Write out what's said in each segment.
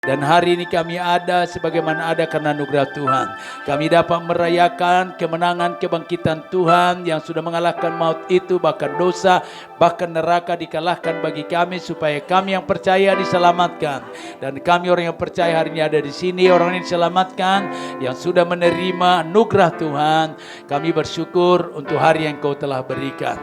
Dan hari ini kami ada sebagaimana ada karena anugerah Tuhan. Kami dapat merayakan kemenangan kebangkitan Tuhan yang sudah mengalahkan maut itu, bahkan dosa, bahkan neraka dikalahkan bagi kami supaya kami yang percaya diselamatkan. Dan kami orang yang percaya hari ini ada di sini, orang yang diselamatkan, yang sudah menerima anugerah Tuhan. Kami bersyukur untuk hari yang Kau telah berikan.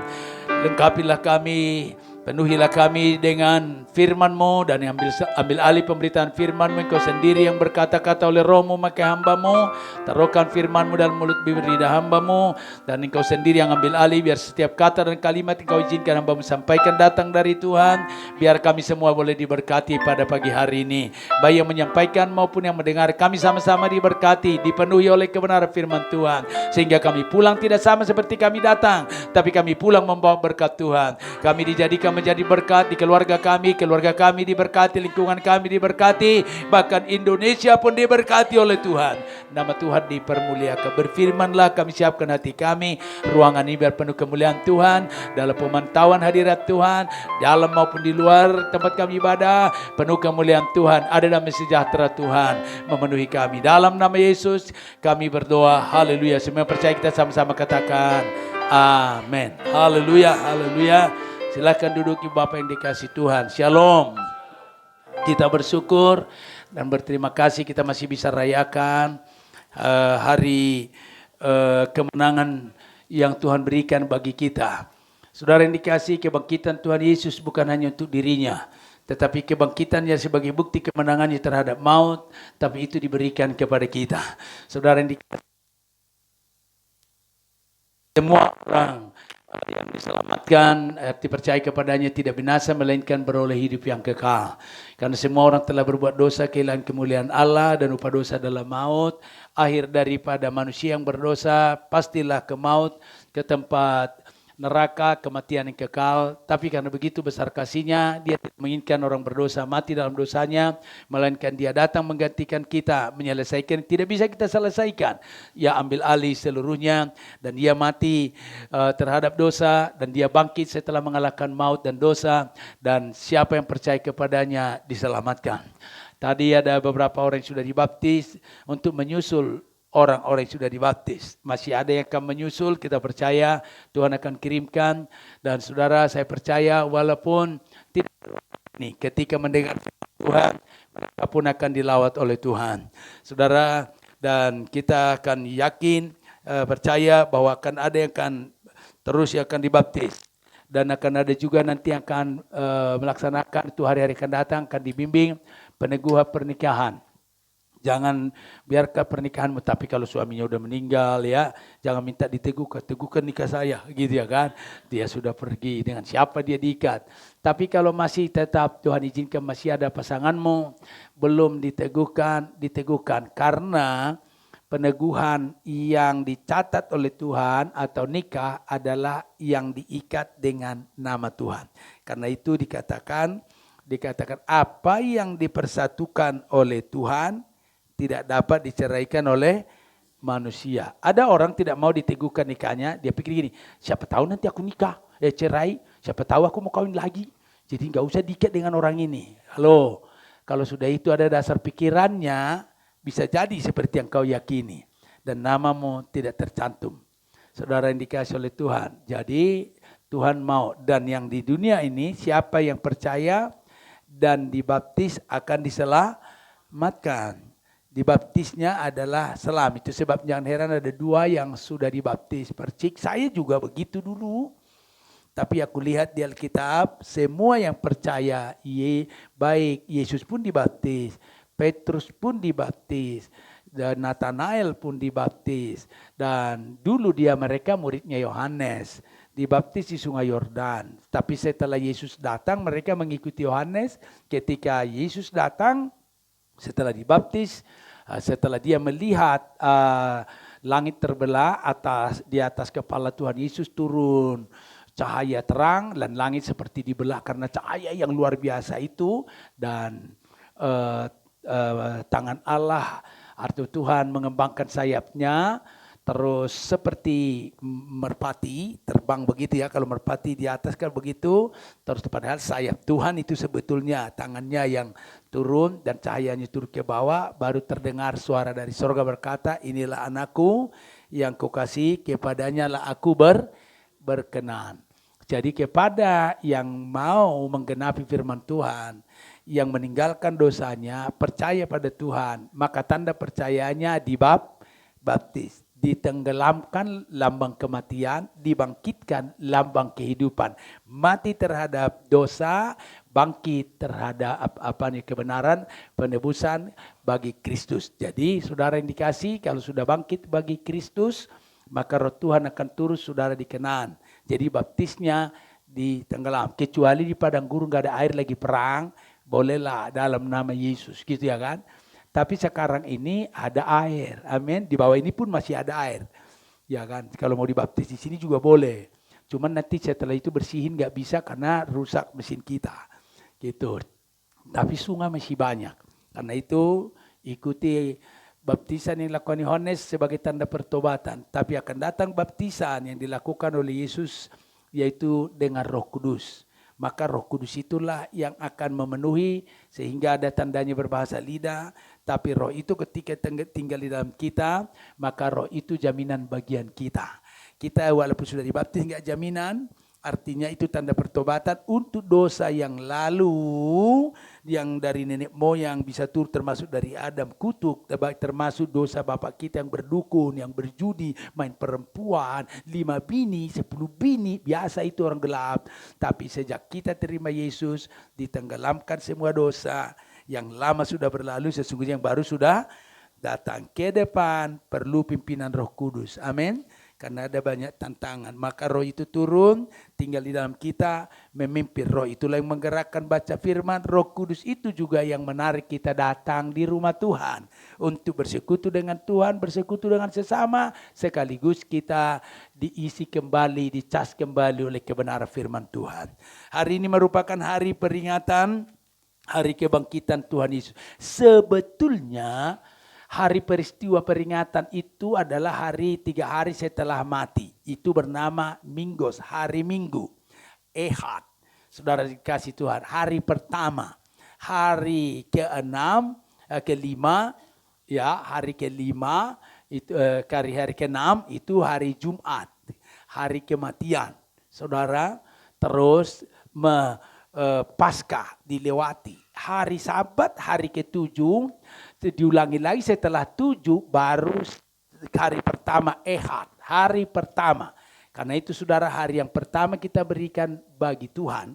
Lengkapilah kami, penuhilah kami dengan firman-Mu, dan ambil alih pemberitaan firman-Mu. Engkau sendiri yang berkata-kata oleh Roh-Mu memakai hamba-Mu. Taruhkan firman-Mu dalam mulut bibir lidah hamba-Mu, dan Engkau sendiri yang ambil alih. Biar setiap kata dan kalimat Engkau izinkan hamba-Mu sampaikan datang dari Tuhan. Biar kami semua boleh diberkati pada pagi hari ini, baik yang menyampaikan maupun yang mendengar. Kami sama-sama diberkati, dipenuhi oleh kebenaran firman Tuhan, sehingga kami pulang tidak sama seperti kami datang, tapi kami pulang membawa berkat Tuhan. Kami dijadikan menjadi berkat di keluarga kami diberkati, lingkungan kami diberkati, bahkan Indonesia pun diberkati oleh Tuhan. Nama Tuhan dipermuliakan. Berfirmanlah, kami siapkan hati kami, ruangan ini biar penuh kemuliaan Tuhan, dalam pemantauan hadirat Tuhan, dalam maupun di luar tempat kami ibadah, penuh kemuliaan Tuhan, ada damai sejahtera Tuhan memenuhi kami. Dalam nama Yesus kami berdoa, haleluya. Semua percaya, kita sama-sama katakan amin. Haleluya, haleluya. Silakan duduk Ibu Bapak yang dikasih Tuhan. Shalom. Kita bersyukur dan berterima kasih kita masih bisa rayakan hari kemenangan yang Tuhan berikan bagi kita. Saudara yang dikasih, kebangkitan Tuhan Yesus bukan hanya untuk dirinya, tetapi kebangkitannya sebagai bukti kemenangannya terhadap maut, tapi itu diberikan kepada kita. Saudara yang dikasih, semua orang yang diselamatkan, dipercaya kepadanya tidak binasa, melainkan beroleh hidup yang kekal. Karena semua orang telah berbuat dosa, kehilangan kemuliaan Allah, dan upah dosa adalah maut. Akhir daripada manusia yang berdosa pastilah ke maut, ke tempat neraka, kematian yang kekal. Tapi karena begitu besar kasih-Nya, Dia tidak menginginkan orang berdosa mati dalam dosanya, melainkan Dia datang menggantikan kita, menyelesaikan tidak bisa kita selesaikan. Ia ambil alih seluruhnya, dan Dia mati terhadap dosa, dan Dia bangkit setelah mengalahkan maut dan dosa, dan siapa yang percaya kepadanya diselamatkan. Tadi ada beberapa orang yang sudah dibaptis untuk menyusul orang-orang yang sudah dibaptis. Masih ada yang akan menyusul, kita percaya Tuhan akan kirimkan. Dan saudara, saya percaya walaupun tidak nih, ketika mendengar Tuhan, mereka pun akan dilawat oleh Tuhan. Saudara, dan kita akan yakin, percaya bahwa akan ada yang akan terus yang akan dibaptis. Dan akan ada juga nanti yang akan melaksanakan itu hari-hari akan datang, akan dibimbing peneguhan pernikahan. Jangan biarkan pernikahanmu, tapi kalau suaminya udah meninggal ya, jangan minta teguhkan nikah saya, gitu ya kan. Dia sudah pergi, dengan siapa dia diikat. Tapi kalau masih tetap Tuhan izinkan masih ada pasanganmu, belum diteguhkan, karena peneguhan yang dicatat oleh Tuhan atau nikah adalah yang diikat dengan nama Tuhan. Karena itu dikatakan apa yang dipersatukan oleh Tuhan tidak dapat diceraikan oleh manusia. Ada orang tidak mau diteguhkan nikahnya, dia pikir gini, siapa tahu nanti aku nikah, cerai, siapa tahu aku mau kawin lagi. Jadi enggak usah diikat dengan orang ini. Halo, kalau sudah itu ada dasar pikirannya, bisa jadi seperti yang kau yakini. Dan namamu tidak tercantum. Saudara yang dikasih oleh Tuhan. Jadi Tuhan mau, dan yang di dunia ini siapa yang percaya dan dibaptis akan diselamatkan. Dibaptisnya adalah selam. Itu sebab jangan heran ada 2 yang sudah dibaptis. Percik, saya juga begitu dulu. Tapi aku lihat di Alkitab, semua yang percaya, baik Yesus pun dibaptis, Petrus pun dibaptis, dan Nathanael pun dibaptis. Dan dulu mereka muridnya Yohanes, dibaptis di Sungai Yordan. Tapi setelah Yesus datang, mereka mengikuti Yohanes. Ketika Yesus datang, setelah dibaptis, setelah dia melihat langit terbelah, di atas kepala Tuhan Yesus turun cahaya terang, dan langit seperti dibelah karena cahaya yang luar biasa itu. Dan tangan Allah atau Tuhan mengembangkan sayapnya, terus seperti merpati terbang begitu ya, kalau merpati di atas kan begitu, terus padahal sayap Tuhan itu sebetulnya tangannya yang turun dan cahayanya turun ke bawah, baru terdengar suara dari surga berkata, inilah anakku yang kukasihi, kepadanya lah aku berkenan. Jadi kepada yang mau menggenapi firman Tuhan, yang meninggalkan dosanya, percaya pada Tuhan, maka tanda percayanya dibaptis. Ditenggelamkan lambang kematian, dibangkitkan lambang kehidupan. Mati terhadap dosa, bangkit terhadap kebenaran, penebusan bagi Kristus. Jadi saudara yang dikasih, kalau sudah bangkit bagi Kristus, maka roh Tuhan akan turun saudara di Kanaan. Jadi baptisnya ditenggelam. Kecuali di padang gurun gak ada air lagi perang, bolehlah dalam nama Yesus, gitu ya kan. Tapi sekarang ini ada air, amin. Di bawah ini pun masih ada air, ya kan. Kalau mau dibaptis di sini juga boleh. Cuman nanti setelah itu bersihin nggak bisa karena rusak mesin kita, gitu. Tapi sungai masih banyak. Karena itu ikuti baptisan yang dilakukan Yohanes sebagai tanda pertobatan. Tapi akan datang baptisan yang dilakukan oleh Yesus, yaitu dengan Roh Kudus. Maka Roh Kudus itulah yang akan memenuhi sehingga ada tandanya berbahasa lidah. Tapi roh itu ketika tinggal di dalam kita, maka roh itu jaminan bagian kita. Kita walaupun sudah dibaptis enggak jaminan, artinya itu tanda pertobatan untuk dosa yang lalu, yang dari nenek moyang bisa turun termasuk dari Adam kutuk, termasuk dosa bapak kita yang berdukun, yang berjudi, main perempuan, 5 bini, 10 bini, biasa itu orang gelap. Tapi sejak kita terima Yesus, ditenggelamkan semua dosa, yang lama sudah berlalu, sesungguhnya yang baru sudah datang. Ke depan perlu pimpinan Roh Kudus, amin. Karena ada banyak tantangan, maka roh itu turun, tinggal di dalam kita, memimpin. Roh itulah yang menggerakkan baca firman. Roh Kudus itu juga yang menarik kita datang di rumah Tuhan untuk bersekutu dengan Tuhan, bersekutu dengan sesama, sekaligus kita diisi kembali, dicas kembali oleh kebenaran firman Tuhan. Hari ini merupakan hari peringatan hari kebangkitan Tuhan Yesus. Sebetulnya hari peristiwa peringatan itu adalah 3 hari setelah mati. Itu bernama Mingos, hari Minggu. Ehad, saudara dikasih Tuhan. Hari pertama, hari kelima, ya hari kelima, itu hari keenam itu hari Jumat, hari kematian. Saudara, terus Paskah dilewati. Hari Sabat, hari ke-7, diulangi lagi setelah 7, baru hari pertama Ehad, hari pertama. Karena itu saudara, hari yang pertama kita berikan bagi Tuhan,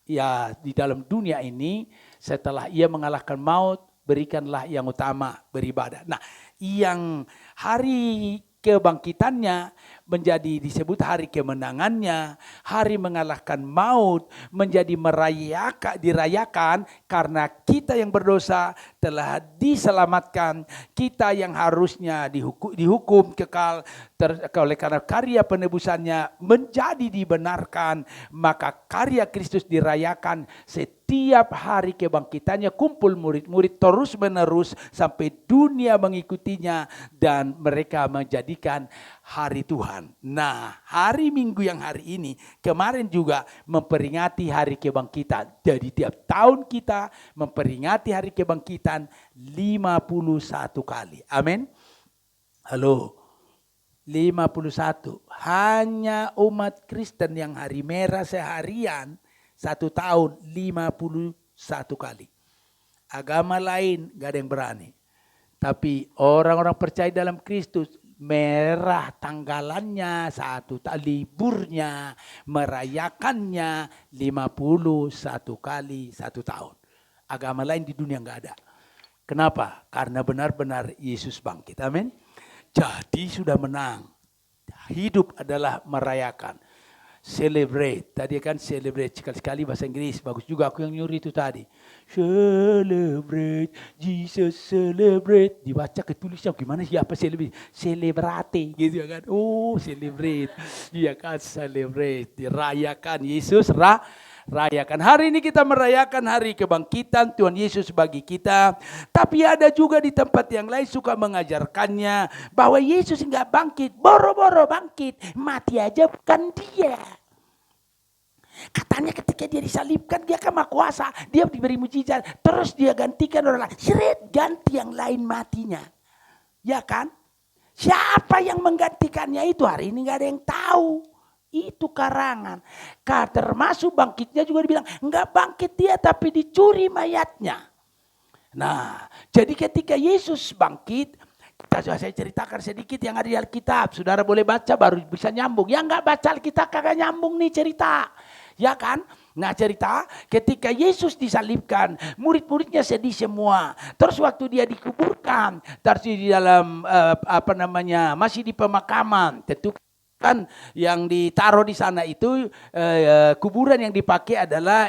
ya di dalam dunia ini, setelah ia mengalahkan maut, berikanlah yang utama, beribadah. Nah, yang hari kebangkitannya menjadi disebut hari kemenangannya, hari mengalahkan maut, menjadi dirayakan karena kita yang berdosa telah diselamatkan, kita yang harusnya dihukum kekal oleh karena karya penebusannya menjadi dibenarkan, maka karya Kristus dirayakan setiap hari kebangkitannya. Kumpul murid-murid terus menerus sampai dunia mengikutinya dan mereka menjadikan hari Tuhan. Nah, hari Minggu yang hari ini kemarin juga memperingati hari kebangkitan. Jadi tiap tahun kita memperingati hari kebangkitan 51 kali. Amin. Halo. 51. Hanya umat Kristen yang hari merah seharian 1 tahun 51 kali. Agama lain gak ada yang berani. Tapi orang-orang percaya dalam Kristus, merah tanggalannya, liburnya, merayakannya 51 kali 1 tahun. Agama lain di dunia gak ada. Kenapa? Karena benar-benar Yesus bangkit. Amin. Jadi sudah menang. Hidup adalah merayakan. Celebrate. Tadi kan celebrate. Sekali-sekali bahasa Inggris. Bagus juga aku yang nyuri itu tadi. Celebrate. Jesus celebrate. Dibaca ketulisnya gimana siapa celebrate? Celebrate. Gitu ya kan. Oh celebrate. Iya kan celebrate. Dirayakan. Yesus rayakan. Hari ini kita merayakan hari kebangkitan Tuhan Yesus bagi kita. Tapi ada juga di tempat yang lain suka mengajarkannya bahwa Yesus enggak bangkit, boro-boro bangkit, mati aja bukan dia. Katanya ketika dia disalibkan dia kan maha kuasa, dia diberi mujizat, terus dia gantikan orang lain, seret ganti yang lain matinya. Ya kan? Siapa yang menggantikannya itu hari ini nggak ada yang tahu. Itu karangan. Termasuk bangkitnya juga dibilang nggak bangkit dia tapi dicuri mayatnya. Nah, jadi ketika Yesus bangkit, saya ceritakan sedikit yang ada di Alkitab. Saudara boleh baca baru bisa nyambung. Yang nggak baca Alkitab kagak nyambung nih cerita. Ya kan? Nah cerita ketika Yesus disalibkan, murid-muridnya sedih semua. Terus waktu dia dikuburkan, terus di dalam masih di pemakaman, tentu kan yang ditaruh di sana itu kuburan yang dipakai adalah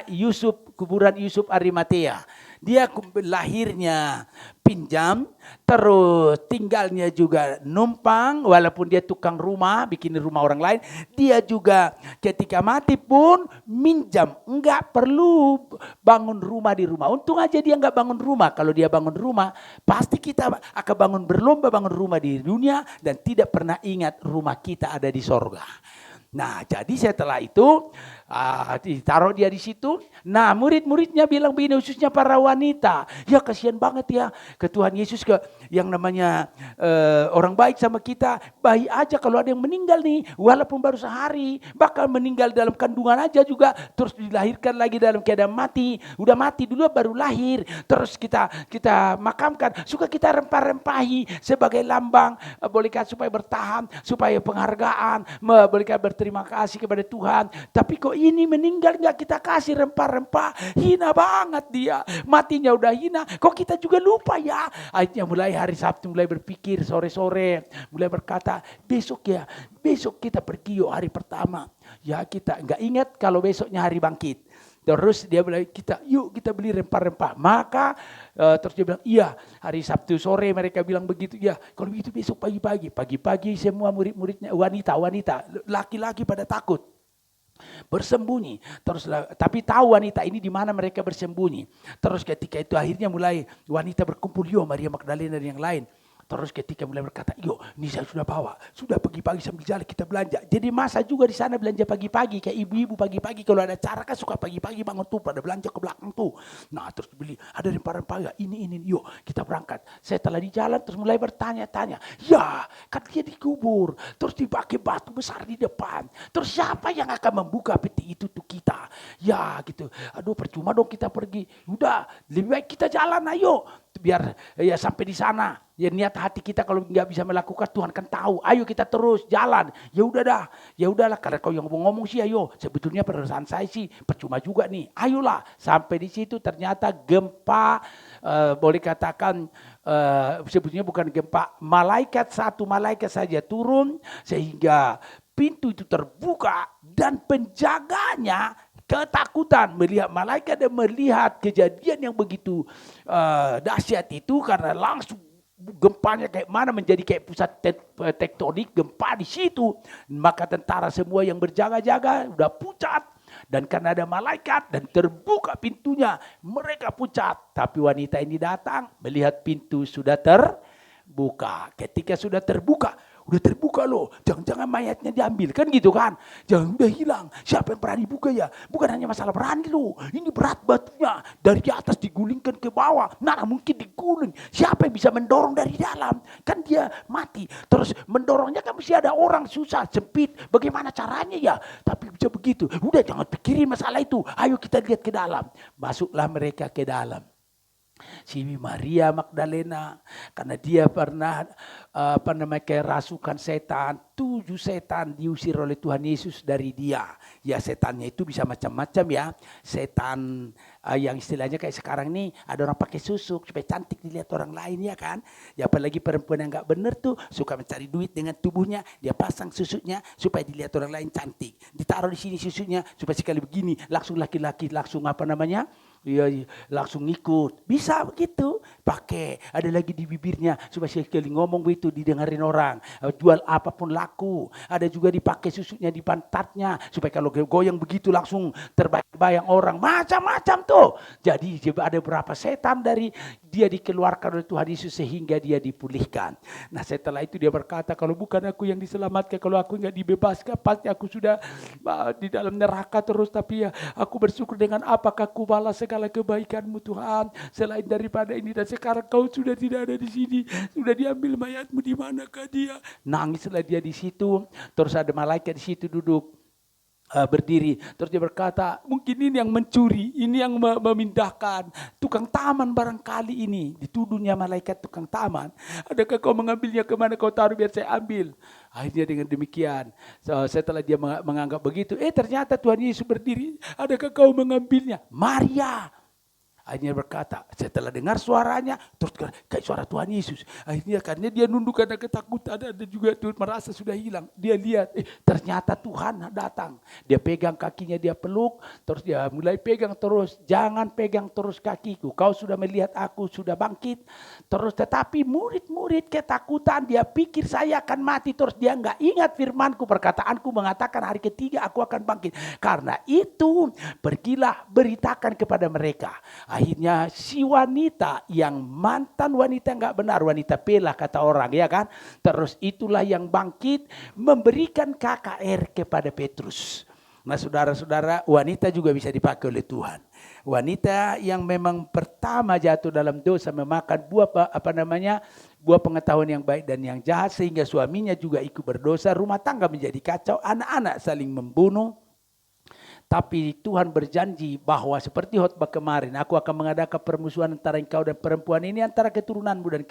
kuburan Yusuf Arimatea. Dia lahirnya pinjam, terus tinggalnya juga numpang, walaupun dia tukang rumah, bikin rumah orang lain. Dia juga ketika mati pun minjam, enggak perlu bangun rumah di rumah. Untung aja dia enggak bangun rumah. Kalau dia bangun rumah, pasti kita akan berlomba bangun rumah di dunia dan tidak pernah ingat rumah kita ada di sorga. Nah, jadi setelah itu ditaruh dia di situ. Nah, murid-muridnya bilang begini, khususnya para wanita. Ya kasihan banget ya ke Tuhan Yesus, ke yang namanya orang baik sama kita. Baik aja kalau ada yang meninggal nih, walaupun baru sehari, bakal meninggal dalam kandungan aja juga, terus dilahirkan lagi dalam keadaan mati. Udah mati dulu baru lahir, terus kita makamkan, suka kita rempah-rempahi sebagai lambang, bolehkah supaya bertahan, supaya penghargaan, bolehkah berterima kasih kepada Tuhan. Tapi kok ini meninggal gak kita kasih rempah-rempah, hina banget dia, matinya udah hina, kok kita juga lupa ya. Akhirnya mulai hari Sabtu mulai berpikir, sore-sore mulai berkata, besok kita pergi yuk hari pertama. Ya kita gak ingat kalau besoknya hari bangkit. Terus dia bilang yuk kita beli rempah-rempah. Maka terus dia bilang iya, hari Sabtu sore mereka bilang begitu. Ya kalau begitu besok pagi-pagi semua murid-muridnya wanita, laki-laki pada takut. Bersembunyi. Terus tapi tahu wanita ini di mana mereka bersembunyi. Terus ketika itu akhirnya mulai wanita berkumpul, Maria Magdalena dan yang lain. Terus ketika mulai berkata, ini saya sudah bawa, sudah pagi-pagi sambil jalan kita belanja. Jadi masa juga di sana belanja pagi-pagi, kayak ibu-ibu pagi-pagi kalau ada acara kan suka pagi-pagi bangun tuh pada belanja ke belakang tuh. Nah terus beli, ada rempah-rempah ini, yuk kita berangkat. Setelah di jalan terus mulai bertanya-tanya, ya kan dia dikubur, terus dipakai batu besar di depan. Terus siapa yang akan membuka peti itu tuh kita? Ya gitu, aduh percuma dong kita pergi. Udah lebih baik kita jalan ayo. Biar ya sampai di sana. Ya niat hati kita kalau nggak bisa melakukan Tuhan kan tahu. Ayo kita terus jalan. Ya udahlah karena kau yang ngomong sih ayo. Sebetulnya perasaan saya sih percuma juga nih. Ayolah sampai di situ ternyata gempa boleh katakan sebetulnya bukan gempa, satu malaikat saja turun sehingga pintu itu terbuka dan penjaganya ketakutan melihat malaikat dan melihat kejadian yang begitu dahsyat itu karena langsung gempanya kayak mana menjadi kayak pusat tektonik gempa di situ. Maka tentara semua yang berjaga-jaga udah pucat dan karena ada malaikat dan terbuka pintunya mereka pucat. Tapi wanita ini datang melihat pintu sudah terbuka. Ketika sudah terbuka loh, jangan-jangan mayatnya diambil kan gitu kan, jangan udah hilang, siapa yang berani buka ya, bukan hanya masalah berani loh, ini berat batunya, dari atas digulingkan ke bawah, nah mungkin diguling, siapa yang bisa mendorong dari dalam, kan dia mati, terus mendorongnya kan mesti ada orang, susah, sempit, bagaimana caranya ya, tapi bisa begitu, udah jangan pikirin masalah itu, ayo kita lihat ke dalam, masuklah mereka ke dalam. Si Maria Magdalena karena dia pernah kerasukan setan, 7 setan diusir oleh Tuhan Yesus dari dia. Ya setannya itu bisa macam-macam ya. Setan yang istilahnya kayak sekarang nih ada orang pakai susuk supaya cantik dilihat orang lain ya kan. Ya apalagi perempuan yang gak bener tuh suka mencari duit dengan tubuhnya, dia pasang susuknya supaya dilihat orang lain cantik. Ditaruh di sini susuknya supaya sekali begini langsung laki-laki langsung langsung ikut. Bisa begitu. Pakai, ada lagi di bibirnya supaya sekali ngomong begitu didengarin orang. Jual apapun laku. Ada juga dipakai susuknya di pantatnya supaya kalau goyang begitu langsung terbayang orang. Macam-macam tuh. Jadi ada beberapa setan dari dia dikeluarkan oleh Tuhan Yesus sehingga dia dipulihkan. Nah setelah itu dia berkata, kalau bukan aku yang diselamatkan, kalau aku nggak dibebaskan, pasti aku sudah di dalam neraka terus. Tapi ya aku bersyukur dengan apakah ku balas segala kebaikan-Mu Tuhan, selain daripada ini. Dan sekarang Kau sudah tidak ada di sini, sudah diambil mayat-Mu, di manakah dia? Nangislah dia di situ. Terus ada malaikat di situ duduk. Berdiri, terus dia berkata, mungkin ini yang mencuri, ini yang memindahkan, tukang taman barangkali ini, dituduhnya malaikat tukang taman. Adakah kau mengambilnya, kemana kau taruh biar saya ambil? Akhirnya dengan demikian, setelah dia menganggap begitu, ternyata Tuhan Yesus berdiri. Adakah kau mengambilnya? Maria. Akhirnya berkata, setelah dengar suaranya, terus kayak suara Tuhan Yesus. Akhirnya karena dia nunduk karena ketakutan, ada juga tuh merasa sudah hilang. Dia lihat, ternyata Tuhan datang. Dia pegang kakinya, dia peluk, terus dia mulai pegang terus. Jangan pegang terus kakiku, kau sudah melihat aku sudah bangkit. Terus tetapi murid-murid ketakutan, dia pikir saya akan mati. Terus dia enggak ingat firmanku, perkataanku mengatakan hari ketiga aku akan bangkit. Karena itu pergilah beritakan kepada mereka. Akhirnya si wanita yang mantan wanita enggak benar, wanita pelah kata orang, ya kan. Terus itulah yang bangkit memberikan KKR kepada Petrus. Nah saudara-saudara, wanita juga bisa dipakai oleh Tuhan. Wanita yang memang pertama jatuh dalam dosa, memakan buah buah pengetahuan yang baik dan yang jahat, sehingga suaminya juga ikut berdosa, rumah tangga menjadi kacau, anak-anak saling membunuh. Tapi Tuhan berjanji bahwa seperti khotbah kemarin, aku akan mengadakan permusuhan antara engkau dan perempuan ini, antara keturunanmu dan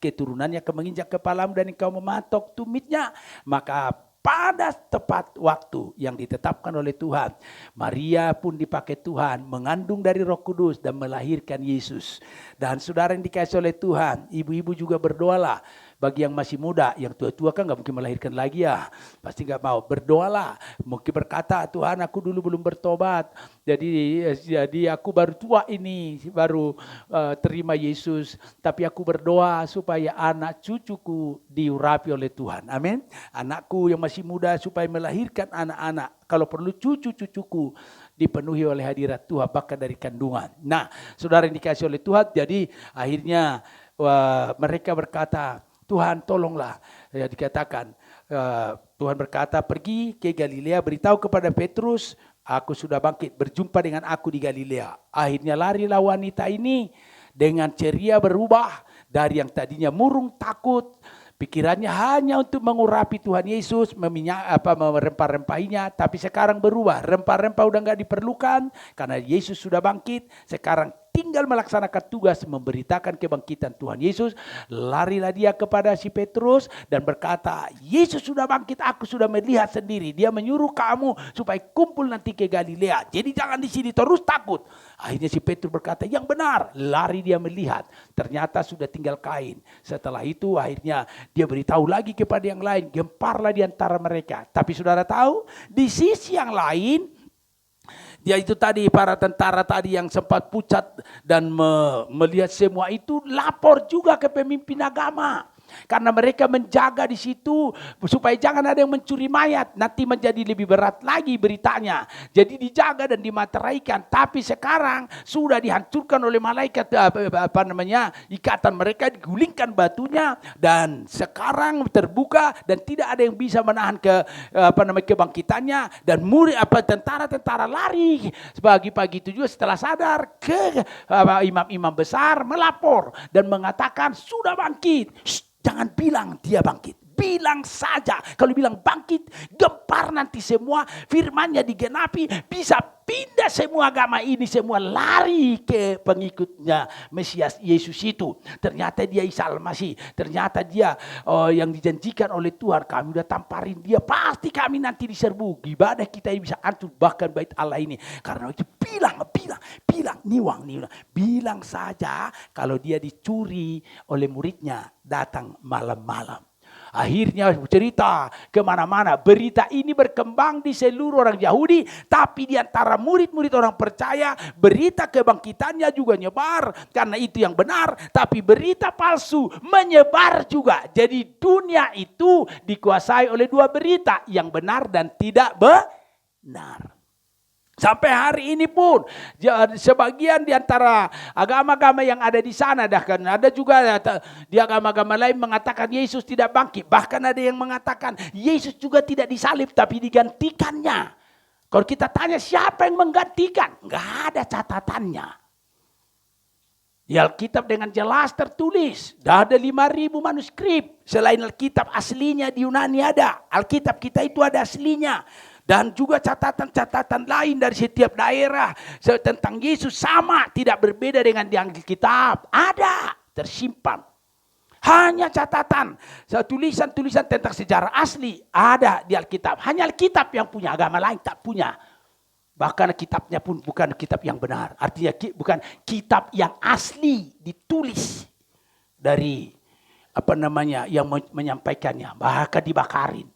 keturunannya akan menginjak kepalamu dan engkau mematok tumitnya. Maka pada tepat waktu yang ditetapkan oleh Tuhan, Maria pun dipakai Tuhan mengandung dari Roh Kudus dan melahirkan Yesus. Dan saudara yang dikasihi oleh Tuhan, ibu-ibu juga berdoalah. Bagi yang masih muda, yang tua-tua kan gak mungkin melahirkan lagi ya. Pasti gak mau. Berdoalah. Mungkin berkata, Tuhan aku dulu belum bertobat. Jadi aku baru tua ini. Baru terima Yesus. Tapi aku berdoa supaya anak cucuku diurapi oleh Tuhan. Amin. Anakku yang masih muda supaya melahirkan anak-anak. Kalau perlu cucu-cucuku dipenuhi oleh hadirat Tuhan, bahkan dari kandungan. Nah, saudara yang dikasihi oleh Tuhan, jadi akhirnya mereka berkata, Tuhan tolonglah. Ya, dikatakan Tuhan berkata, pergi ke Galilea, beritahu kepada Petrus, aku sudah bangkit, berjumpa dengan aku di Galilea. Akhirnya larilah wanita ini dengan ceria, berubah dari yang tadinya murung takut. Pikirannya hanya untuk mengurapi Tuhan Yesus, merempah-rempahinya, tapi sekarang berubah. Rempah-rempah udah enggak diperlukan karena Yesus sudah bangkit. Sekarang tinggal melaksanakan tugas memberitakan kebangkitan Tuhan Yesus. Larilah dia kepada si Petrus dan berkata, Yesus sudah bangkit, aku sudah melihat sendiri. Dia menyuruh kamu supaya kumpul nanti ke Galilea. Jadi jangan di sini terus takut. Akhirnya si Petrus berkata, yang benar. Lari dia melihat. Ternyata sudah tinggal kain. Setelah itu akhirnya dia beritahu lagi kepada yang lain. Gemparlah di antara mereka. Tapi saudara tahu, di sisi yang lain, dia itu tadi, para tentara tadi yang sempat pucat dan melihat semua itu, lapor juga ke pemimpin agama. Karena mereka menjaga di situ supaya jangan ada yang mencuri mayat, nanti menjadi lebih berat lagi beritanya. Jadi dijaga dan dimateraikan. Tapi sekarang sudah dihancurkan oleh malaikat, ikatan mereka, digulingkan batunya dan sekarang terbuka dan tidak ada yang bisa menahan kebangkitannya. Dan tentara-tentara lari pagi-pagi itu juga setelah sadar ke imam-imam besar, melapor dan mengatakan sudah bangkit. Jangan bilang dia bangkit. Bilang saja. Kalau bilang bangkit, gempar nanti semua. Firmannya digenapi. Bisa pindah semua agama ini. Semua lari ke pengikutnya Mesias Yesus itu. Ternyata dia Isa Al-Masih. Ternyata dia yang dijanjikan oleh Tuhan. Kami udah tamparin dia. Pasti kami nanti diserbu. Ibadah kita ini bisa hancur. Bahkan bait Allah ini. Karena itu bilang. Niwang. Bilang saja kalau dia dicuri oleh muridnya. Datang malam-malam. Akhirnya cerita kemana-mana. Berita ini berkembang di seluruh orang Yahudi. Tapi di antara murid-murid orang percaya, berita kebangkitannya juga nyebar. Karena itu yang benar. Tapi berita palsu menyebar juga. Jadi dunia itu dikuasai oleh dua berita. Yang benar dan tidak benar. Sampai hari ini pun sebagian di antara agama-agama yang ada di sana, bahkan ada juga di agama-agama lain mengatakan Yesus tidak bangkit. Bahkan ada yang mengatakan Yesus juga tidak disalib tapi digantikannya. Kalau kita tanya siapa yang menggantikan, nggak ada catatannya. Di Alkitab dengan jelas tertulis, dah ada 5.000 manuskrip. Selain Alkitab aslinya di Yunani ada, Alkitab kita itu ada aslinya. Dan juga catatan-catatan lain dari setiap daerah tentang Yesus sama, tidak berbeda dengan di Alkitab. Ada, tersimpan. Hanya catatan, tulisan-tulisan tentang sejarah asli ada di Alkitab. Hanya Alkitab yang punya, agama lain tak punya. Bahkan kitabnya pun bukan kitab yang benar. Artinya bukan kitab yang asli ditulis dari yang menyampaikannya. Bahkan dibakarin.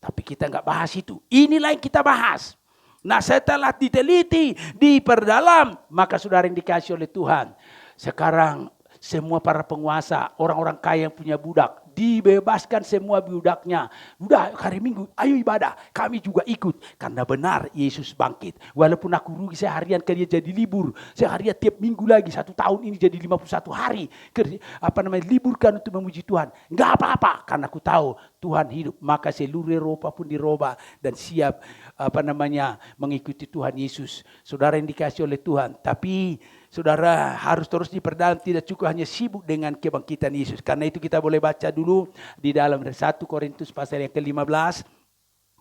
Tapi kita nggak bahas itu. Inilah yang kita bahas. Nah setelah diteliti, diperdalam, maka saudara yang dikasih oleh Tuhan. Sekarang semua para penguasa, orang-orang kaya yang punya budak, dibebaskan semua budaknya. Udah hari Minggu, ayo ibadah. Kami juga ikut. Karena benar Yesus bangkit. Walaupun aku rugi seharian kerja jadi libur. Seharian tiap minggu lagi. 1 tahun ini jadi 51 hari. Liburkan untuk memuji Tuhan. Enggak apa-apa. Karena aku tahu Tuhan hidup. Maka seluruh Eropa pun dirubah. Dan siap mengikuti Tuhan Yesus. Saudara yang dikasih oleh Tuhan. Tapi saudara harus terus diperdalam, tidak cukup hanya sibuk dengan kebangkitan Yesus. Karena itu kita boleh baca dulu di dalam 1 Korintus pasal yang ke-15.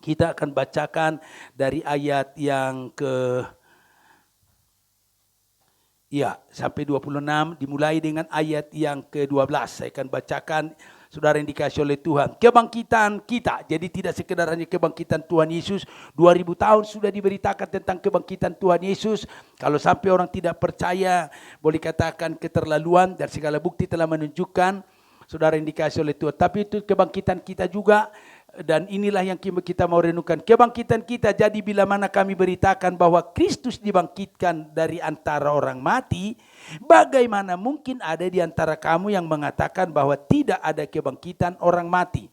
Kita akan bacakan dari ayat yang sampai 26, dimulai dengan ayat yang ke-12. Saya akan bacakan, saudara yang dikasih oleh Tuhan. Kebangkitan kita, jadi tidak sekedar hanya kebangkitan Tuhan Yesus. 2000 tahun sudah diberitakan tentang kebangkitan Tuhan Yesus. Kalau sampai orang tidak percaya, boleh katakan keterlaluan, dan segala bukti telah menunjukkan, saudara yang dikasih oleh Tuhan. Tapi itu kebangkitan kita juga. Dan inilah yang kita mau renungkan. Kebangkitan kita, jadi bila mana kami beritakan bahwa Kristus dibangkitkan dari antara orang mati, bagaimana mungkin ada di antara kamu yang mengatakan bahwa tidak ada kebangkitan orang mati?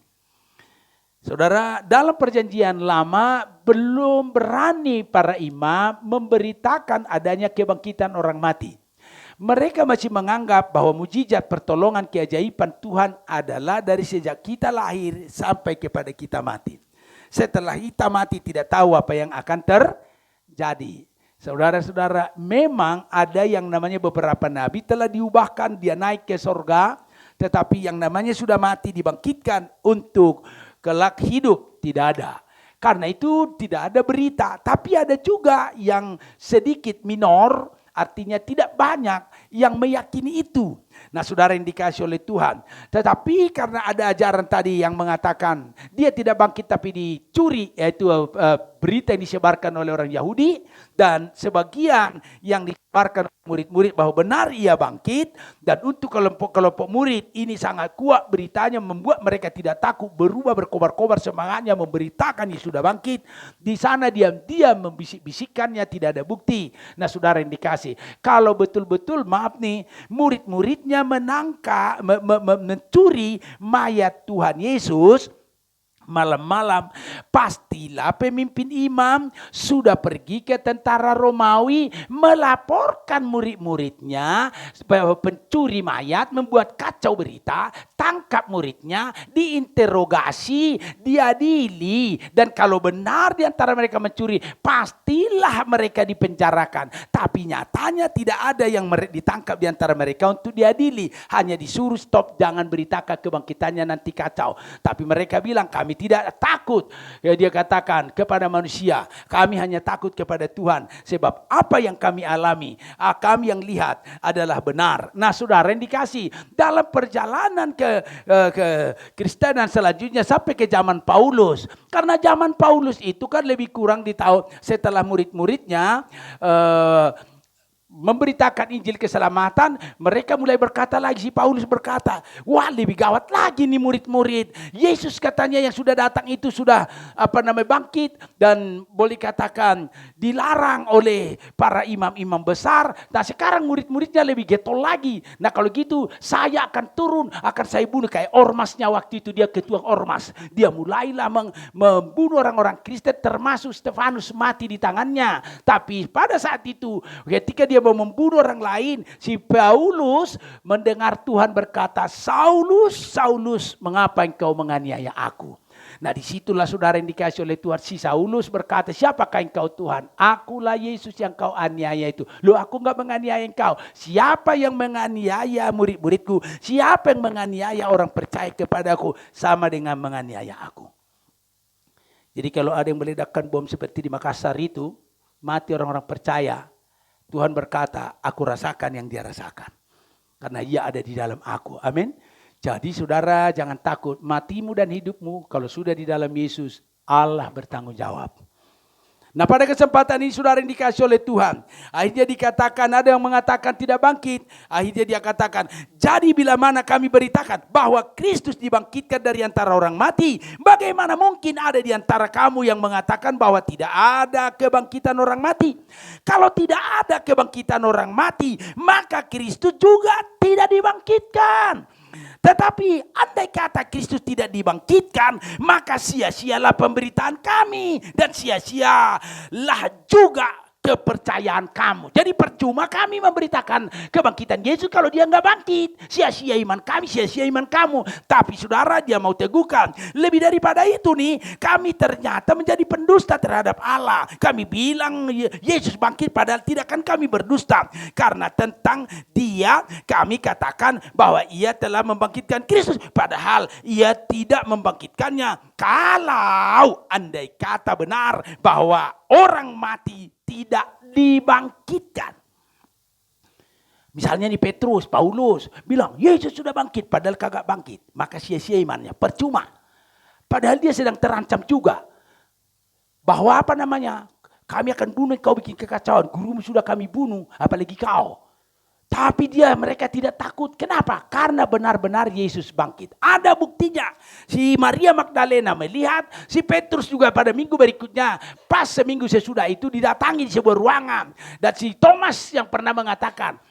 Saudara, dalam perjanjian lama belum berani para imam memberitakan adanya kebangkitan orang mati. Mereka masih menganggap bahwa mujizat, pertolongan, keajaiban Tuhan adalah dari sejak kita lahir sampai kepada kita mati. Setelah kita mati tidak tahu apa yang akan terjadi. Saudara-saudara, memang ada yang namanya beberapa nabi telah diubahkan, dia naik ke sorga. Tetapi yang namanya sudah mati dibangkitkan untuk kelak hidup, tidak ada. Karena itu tidak ada berita. Tapi ada juga yang sedikit minor, artinya tidak banyak yang meyakini itu. Nah saudara yang dikasih oleh Tuhan. Tetapi karena ada ajaran tadi yang mengatakan dia tidak bangkit tapi dicuri. Yaitu berita yang disebarkan oleh orang Yahudi. Dan sebagian yang disebarkan murid-murid bahwa benar ia bangkit. Dan untuk kelompok-kelompok murid ini sangat kuat beritanya, membuat mereka tidak takut, berubah berkobar-kobar semangatnya memberitakan ia sudah bangkit. Di sana diam-diam membisik-bisikkannya, tidak ada bukti. Nah saudara yang dikasih, kalau betul-betul maaf nih, murid-muridnya mencuri mayat Tuhan Yesus malam-malam, pastilah pemimpin imam sudah pergi ke tentara Romawi melaporkan murid-muridnya bahwa pencuri mayat membuat kacau berita, tangkap muridnya, diinterogasi, diadili, dan kalau benar di antara mereka mencuri, pastilah mereka dipenjarakan. Tapi nyatanya tidak ada yang ditangkap di antara mereka untuk diadili, hanya disuruh stop, jangan beritakan kebangkitannya nanti kacau. Tapi mereka bilang kami tidak takut. Ya, dia katakan kepada manusia, kami hanya takut kepada Tuhan. Sebab apa yang kami alami, kami yang lihat adalah benar. Nah saudara yang dikasih, dalam perjalanan ke Kristenan selanjutnya sampai ke zaman Paulus. Karena zaman Paulus itu kan lebih kurang di tahun setelah murid-muridnya memberitakan Injil keselamatan, mereka mulai berkata lagi, si Paulus berkata, wah lebih gawat lagi nih murid-murid. Yesus katanya yang sudah datang itu sudah bangkit dan boleh katakan dilarang oleh para imam-imam besar. Nah sekarang murid-muridnya lebih getol lagi. Nah kalau gitu saya akan turun, akan saya bunuh kayak ormasnya waktu itu, dia ketua ormas. Dia mulailah membunuh orang-orang Kristen, termasuk Stefanus mati di tangannya. Tapi pada saat itu ketika dia mau membunuh orang lain, si Paulus mendengar Tuhan berkata, Saulus, Saulus, mengapa engkau menganiaya aku? Nah disitulah saudara yang dikasih oleh Tuhan, si Saulus berkata, siapakah engkau Tuhan? Akulah Yesus yang kau aniaya itu. Loh aku enggak menganiaya engkau. Siapa yang menganiaya murid-muridku? Siapa yang menganiaya orang percaya kepadaku? Sama dengan menganiaya aku. Jadi kalau ada yang meledakkan bom seperti di Makassar itu, mati orang-orang percaya, Tuhan berkata, aku rasakan yang dia rasakan. Karena ia ada di dalam aku. Amin. Jadi saudara jangan takut. Matimu dan hidupmu kalau sudah di dalam Yesus, Allah bertanggung jawab. Nah pada kesempatan ini saudara yang dikasih oleh Tuhan. Akhirnya dikatakan, ada yang mengatakan tidak bangkit. Akhirnya dia katakan, jadi bila mana kami beritakan bahwa Kristus dibangkitkan dari antara orang mati, bagaimana mungkin ada di antara kamu yang mengatakan bahwa tidak ada kebangkitan orang mati? Kalau tidak ada kebangkitan orang mati, maka Kristus juga tidak dibangkitkan. Tetapi andai kata Kristus tidak dibangkitkan, maka sia-sialah pemberitaan kami dan sia-sialah juga kepercayaan kamu. Jadi percuma kami memberitakan kebangkitan Yesus kalau dia nggak bangkit. Sia-sia iman kami, sia-sia iman kamu. Tapi saudara dia mau teguhkan. Lebih daripada itu nih, kami ternyata menjadi pendusta terhadap Allah. Kami bilang Yesus bangkit padahal tidak, kan kami berdusta. Karena tentang dia kami katakan bahwa ia telah membangkitkan Kristus. Padahal ia tidak membangkitkannya. Kalau andai kata benar bahwa orang mati tidak dibangkitkan. Misalnya nih Petrus, Paulus bilang Yesus sudah bangkit padahal kagak bangkit. Maka sia-sia imannya, percuma. Padahal dia sedang terancam juga. Bahwa kami akan bunuh, kau bikin kekacauan. Gurumu sudah kami bunuh, apalagi kau. Tapi mereka tidak takut. Kenapa? Karena benar-benar Yesus bangkit. Ada buktinya. Si Maria Magdalena melihat, si Petrus juga pada minggu berikutnya, pas seminggu sesudah itu didatangi di sebuah ruangan. Dan si Thomas yang pernah mengatakan,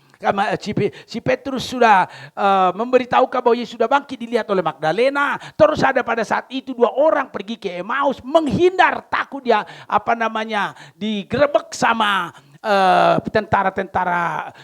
si Petrus sudah memberitahu bahwa Yesus sudah bangkit, dilihat oleh Magdalena. Terus ada pada saat itu 2 orang pergi ke Emmaus, menghindar, takut dia digerebek sama tentara-tentara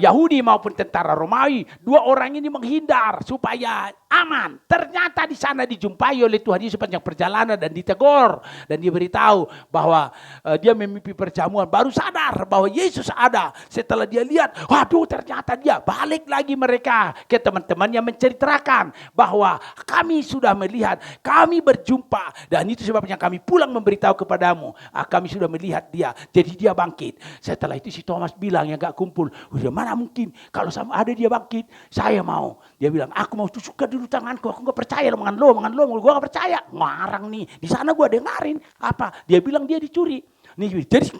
Yahudi maupun tentara Romawi. 2 orang ini menghindar supaya aman. Ternyata di sana dijumpai oleh Tuhan Yesus sepanjang perjalanan dan ditegur dan diberitahu bahwa dia memimpi perjamuan. Baru sadar bahwa Yesus ada. Setelah dia lihat, waduh ternyata dia. Balik lagi mereka ke teman-temannya menceritakan bahwa kami sudah melihat, kami berjumpa, dan itu sebabnya kami pulang memberitahu kepadamu. Kami sudah melihat dia. Jadi dia bangkit. Setelah itu si Thomas bilang yang gak kumpul, udah mana mungkin kalau sama ada dia bangkit, saya mau. Dia bilang, aku mau tusukkan dulu tanganku, aku gak percaya mangan lo, gue gak percaya. Ngarang nih, di sana gue dengarin apa? Dia bilang dia dicuri. Nih jadi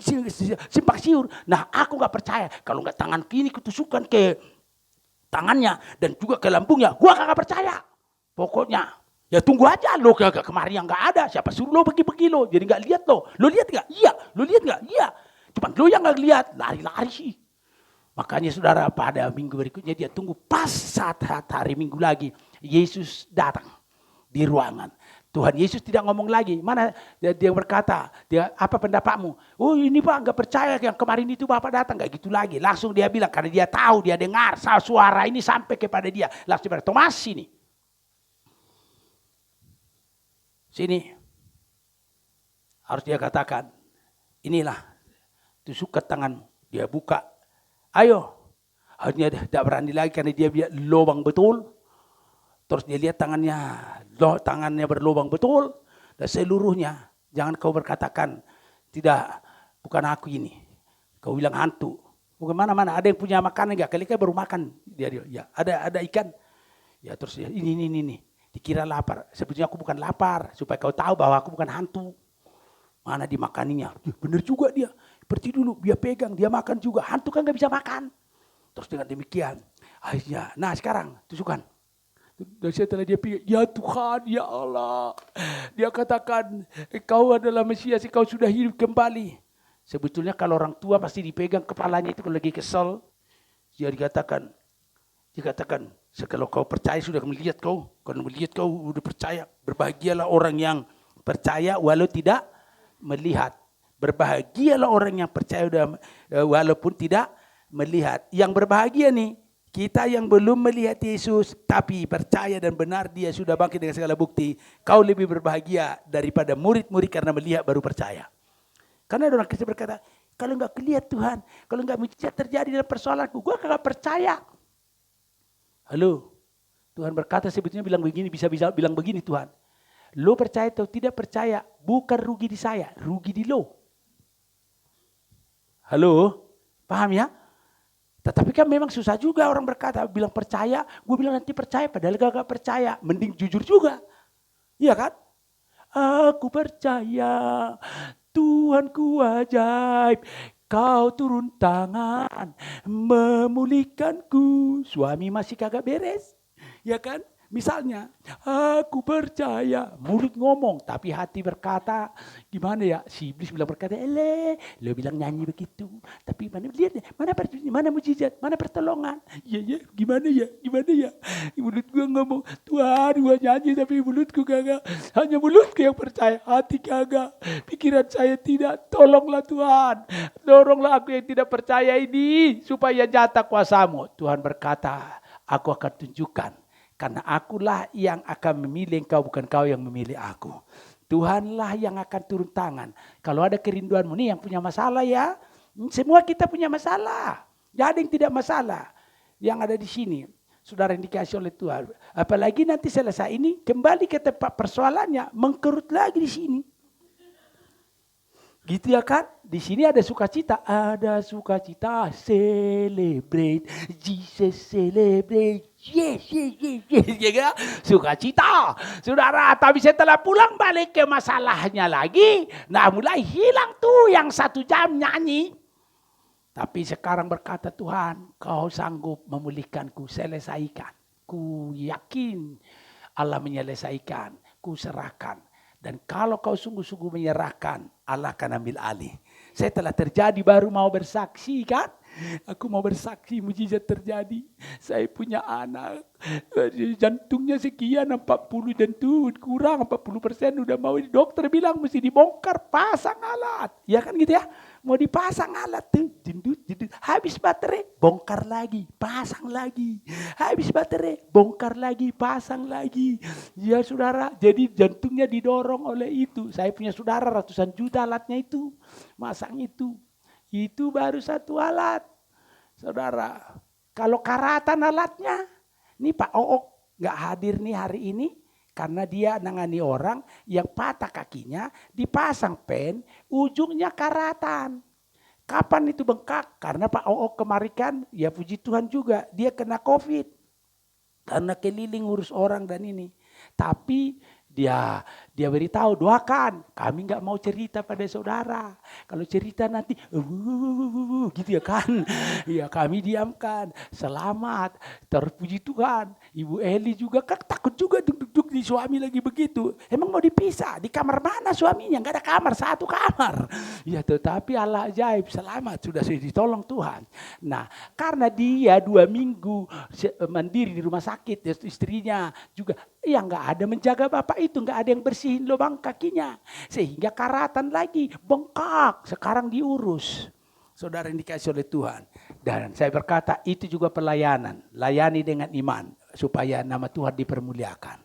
simpang siur. Nah aku gak percaya kalau gak tangan kini kutusukkan ke tangannya dan juga ke lambungnya, gue gak percaya. Pokoknya ya tunggu aja lo, kemarin yang gak ada, siapa suruh lo pergi lo, jadi gak lihat lo lihat gak? Iya. Lo lihat gak? Iya. Cuma lo yang gak lihat, lari-lari sih. Makanya saudara pada minggu berikutnya dia tunggu pas saat hari Minggu lagi. Yesus datang di ruangan. Tuhan Yesus tidak ngomong lagi. Mana dia berkata, apa pendapatmu? Oh ini Pak gak percaya yang kemarin itu Bapak datang. Gak gitu lagi. Langsung dia bilang karena dia tahu, dia dengar suara ini sampai kepada dia. Langsung dia bilang, Thomas sini. Sini. Harus dia katakan, inilah tusuk ke tanganmu. Dia buka. Ayo, akhirnya tidak berani lagi karena dia lihat lubang betul. Terus dia lihat tangannya berlubang betul. Dan seluruhnya, jangan kau berkatakan, tidak, bukan aku ini. Kau bilang hantu. Bukan mana-mana, ada yang punya makanan enggak? Kali baru makan. Dia ya, ada ikan. Ya terus ini. Dikira lapar. Sebetulnya aku bukan lapar. Supaya kau tahu bahwa aku bukan hantu. Mana dimakaninya. Benar juga dia. pergi dulu, dia pegang, dia makan juga. Hantu kan gak bisa makan. Terus dengan demikian, akhirnya, nah sekarang tusukan. Dan setelah dia pikir, ya Tuhan, ya Allah. Dia katakan, Engkau adalah Mesias, Engkau sudah hidup kembali. Sebetulnya kalau orang tua pasti dipegang kepalanya itu kalau lagi kesel. Dia dikatakan, kalau kau percaya sudah melihat kau. Kalau melihat kau sudah percaya. Berbahagialah orang yang percaya walau tidak melihat. Berbahagialah orang yang percaya walaupun tidak melihat. Yang berbahagia nih, kita yang belum melihat Yesus, tapi percaya dan benar dia sudah bangkit dengan segala bukti. Kau lebih berbahagia daripada murid-murid karena melihat baru percaya. Karena ada orang Kristen berkata, kalau enggak lihat Tuhan, kalau enggak mujizat terjadi dalam persoalanku, gue enggak percaya. Halo, Tuhan berkata sebetulnya bilang begini, bisa bilang begini Tuhan. Lo percaya atau tidak percaya, bukan rugi di saya, rugi di lo. Halo, paham ya? Tetapi kan memang susah juga orang berkata, bilang percaya, gue bilang nanti percaya, padahal gak percaya. Mending jujur juga. Iya kan? Aku percaya, Tuhanku ajaib, kau turun tangan, memulihkanku. Suami masih kagak beres, ya kan? Misalnya, aku percaya, mulut ngomong, tapi hati berkata, gimana ya? Si iblis bilang berkata, lo bilang nyanyi begitu, tapi mana lihat, mana mujizat, mana pertolongan? Iya, gimana ya? Mulut gua ngomong, Tuhan, gua nyanyi, tapi mulutku kagak. Hanya mulutku yang percaya, hati kagak. Pikiran saya tidak. Tolonglah Tuhan, doronglah aku yang tidak percaya ini supaya nyata kuasamu. Tuhan berkata, aku akan tunjukkan. Karena akulah yang akan memilih engkau, bukan kau yang memilih aku. Tuhanlah yang akan turun tangan. Kalau ada kerinduanmu nih yang punya masalah ya. Semua kita punya masalah. Gak ada yang tidak masalah. Yang ada di sini. Saudara yang dikasih oleh Tuhan. Apalagi nanti selesai ini kembali ke tempat persoalannya. Mengkerut lagi di sini. Gitu ya kan? Di sini ada sukacita. Ada sukacita. Celebrate. Jesus celebrate. Yes. Ya, sukacita. Saudara, tapi setelah pulang balik ke masalahnya lagi. Nah mulai hilang tuh yang 1 jam nyanyi. Tapi sekarang berkata Tuhan, kau sanggup memulihkanku, selesaikan. Ku yakin Allah menyelesaikan, ku serahkan. Dan kalau kau sungguh-sungguh menyerahkan, Allah akan ambil alih. Setelah terjadi baru mau bersaksi kan? Aku mau bersaksi mujizat terjadi. Saya punya anak. Jantungnya sekian 40 jantung kurang 40% udah mau. Dokter bilang mesti dibongkar, pasang alat. Ya kan gitu ya? Mau dipasang alat tuh. Jendut. Habis baterai, bongkar lagi, pasang lagi. Habis baterai, bongkar lagi, pasang lagi. Ya saudara, jadi jantungnya didorong oleh itu. Saya punya saudara ratusan juta alatnya itu. Masang itu. Itu baru 1 alat. Saudara, kalau karatan alatnya, ini Pak Ook gak hadir nih hari ini. Karena dia nangani orang yang patah kakinya, dipasang pen, ujungnya karatan. Kapan itu bengkak? Karena Pak Ook kemarin kan, ya puji Tuhan juga, dia kena COVID. Karena keliling ngurus orang dan ini. Tapi dia beritahu, doakan. Kami gak mau cerita pada saudara. Kalau cerita nanti, gitu ya kan. Ya kami diamkan. Selamat, terpuji Tuhan. Ibu Eli juga kan takut juga duduk di suami lagi begitu. Emang mau dipisah? Di kamar mana suaminya? Gak ada kamar, 1 kamar. Ya tetapi Allah ajaib, selamat. Sudah ditolong Tuhan. Nah karena dia 2 minggu mandiri di rumah sakit, istrinya juga. Ya nggak ada menjaga bapak itu, nggak ada yang bersihin lubang kakinya. Sehingga karatan lagi, bengkak. Sekarang diurus. Saudara yang dikasih oleh Tuhan. Dan saya berkata itu juga pelayanan. Layani dengan iman. Supaya nama Tuhan dipermuliakan.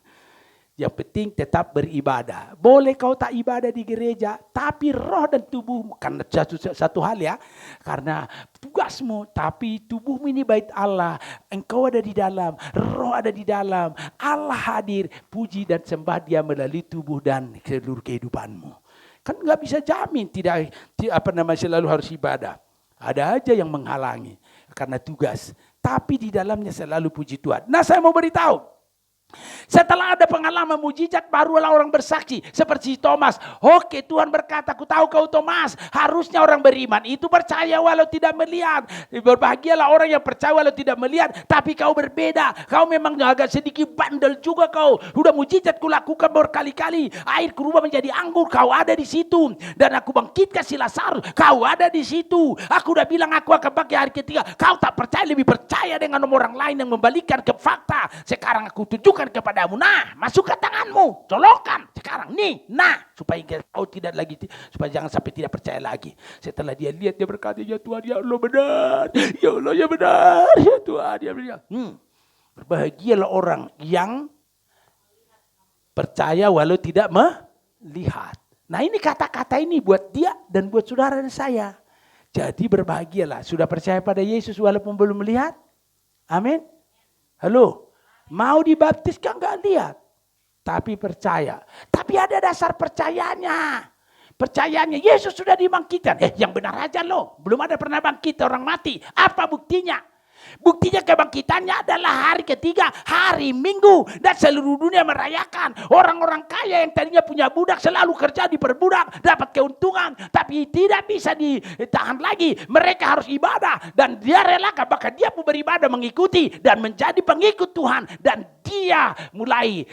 Yang penting tetap beribadah. Boleh kau tak ibadah di gereja, tapi roh dan tubuhmu, karena satu hal ya, karena tugasmu, tapi tubuhmu ini bait Allah. Engkau ada di dalam, roh ada di dalam, Allah hadir, puji dan sembah dia melalui tubuh dan seluruh kehidupanmu. Kan nggak bisa jamin tidak selalu harus ibadah. Ada aja yang menghalangi karena tugas, tapi di dalamnya selalu puji Tuhan. Nah saya mau beritahu. Setelah ada pengalaman mujizat, barulah orang bersaksi. Seperti Thomas. Oke, Tuhan berkata, aku tahu kau Thomas. Harusnya orang beriman itu percaya walau tidak melihat. Berbahagialah orang yang percaya walau tidak melihat. Tapi kau berbeda. Kau memang agak sedikit bandel juga kau. Udah mujizat kulakukan berkali-kali. Air berubah menjadi anggur. Kau ada di situ. Dan aku bangkitkan si Lazarus. Kau ada di situ. Aku udah bilang aku akan bangkit hari ketiga. Kau tak percaya, lebih percaya dengan orang lain yang membalikkan ke fakta. Sekarang aku tunjukkan kepadamu. Nah, masukkan tanganmu. Colokkan. Sekarang nih. Nah. Supaya kau tidak lagi. Supaya jangan sampai tidak percaya lagi. Setelah dia lihat, dia berkata, ya Tuhan, ya Allah benar. Ya Allah, ya benar. Ya Tuhan, ya benar. Berbahagialah orang yang percaya walau tidak melihat. Nah, ini kata-kata ini buat dia dan buat saudara dan saya. Jadi berbahagialah. Sudah percaya pada Yesus walaupun belum melihat? Amin. Halo. Mau dibaptis kan gak lihat. Tapi percaya. Tapi ada dasar percayanya. Percayanya Yesus sudah dibangkitkan. Yang benar aja loh. Belum ada pernah bangkit orang mati. Apa buktinya? Buktinya kebangkitannya adalah hari ketiga, hari Minggu. Dan seluruh dunia merayakan. Orang-orang kaya yang tadinya punya budak selalu kerja diperbudak, dapat keuntungan. Tapi tidak bisa ditahan lagi. Mereka harus ibadah. Dan dia relakan, bahkan dia pun beribadah mengikuti. Dan menjadi pengikut Tuhan. Dan dia mulai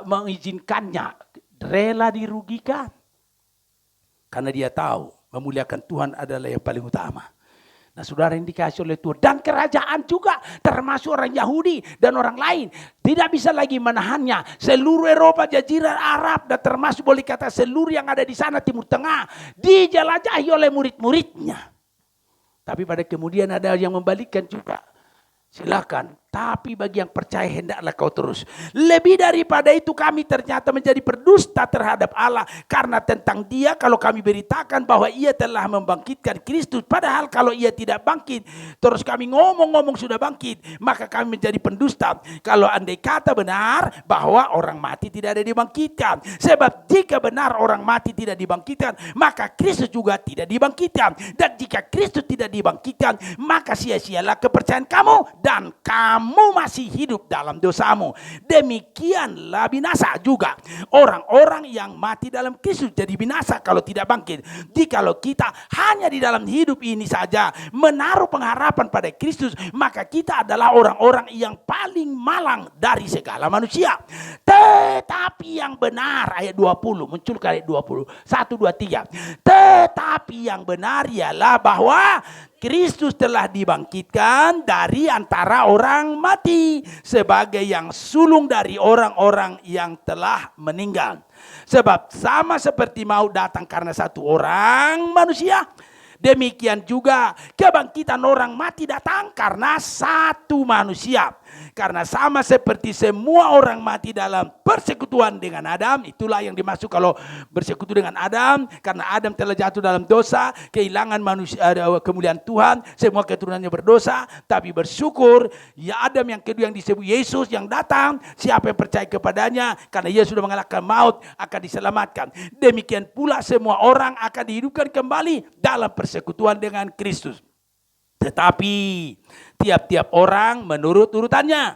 mengizinkannya. Rela dirugikan. Karena dia tahu memuliakan Tuhan adalah yang paling utama. Nah, saudara yang dikasih oleh Tuhan. Dan kerajaan juga termasuk orang Yahudi dan orang lain. Tidak bisa lagi menahannya. Seluruh Eropa, Jazirah Arab dan termasuk boleh kata seluruh yang ada di sana Timur Tengah. Dijelajahi oleh murid-muridnya. Tapi pada kemudian ada yang membalikkan juga. Silakan. Tapi bagi yang percaya hendaklah kau terus. Lebih daripada itu kami ternyata menjadi berdusta terhadap Allah. Karena tentang dia kalau kami beritakan bahwa ia telah membangkitkan Kristus. Padahal kalau ia tidak bangkit. Terus kami ngomong-ngomong sudah bangkit. Maka kami menjadi pendusta. Kalau andai kata benar bahwa orang mati tidak ada dibangkitkan. Sebab jika benar orang mati tidak dibangkitkan. Maka Kristus juga tidak dibangkitkan. Dan jika Kristus tidak dibangkitkan. Maka sia-sialah kepercayaan kamu. Dan kamu masih hidup dalam dosamu. Demikianlah binasa juga. Orang-orang yang mati dalam Kristus jadi binasa kalau tidak bangkit. Jikalau kita hanya di dalam hidup ini saja menaruh pengharapan pada Kristus. Maka kita adalah orang-orang yang paling malang dari segala manusia. Tetapi yang benar, ayat 20. Muncul ke ayat 20. 1, 2, 3. Tetapi yang benar ialah bahwa Kristus telah dibangkitkan dari antara orang mati sebagai yang sulung dari orang-orang yang telah meninggal. Sebab sama seperti maut datang karena satu orang manusia, demikian juga kebangkitan orang mati datang karena satu manusia. Karena sama seperti semua orang mati dalam persekutuan dengan Adam. Itulah yang dimaksud kalau bersekutu dengan Adam. Karena Adam telah jatuh dalam dosa. Kehilangan manusia, kemuliaan Tuhan. Semua keturunannya berdosa. Tapi bersyukur. Ya Adam yang kedua yang disebut Yesus yang datang. Siapa yang percaya kepadanya. Karena ia sudah mengalahkan maut. Akan diselamatkan. Demikian pula semua orang akan dihidupkan kembali. Dalam persekutuan dengan Kristus. Tetapi tiap-tiap orang menurut urutannya.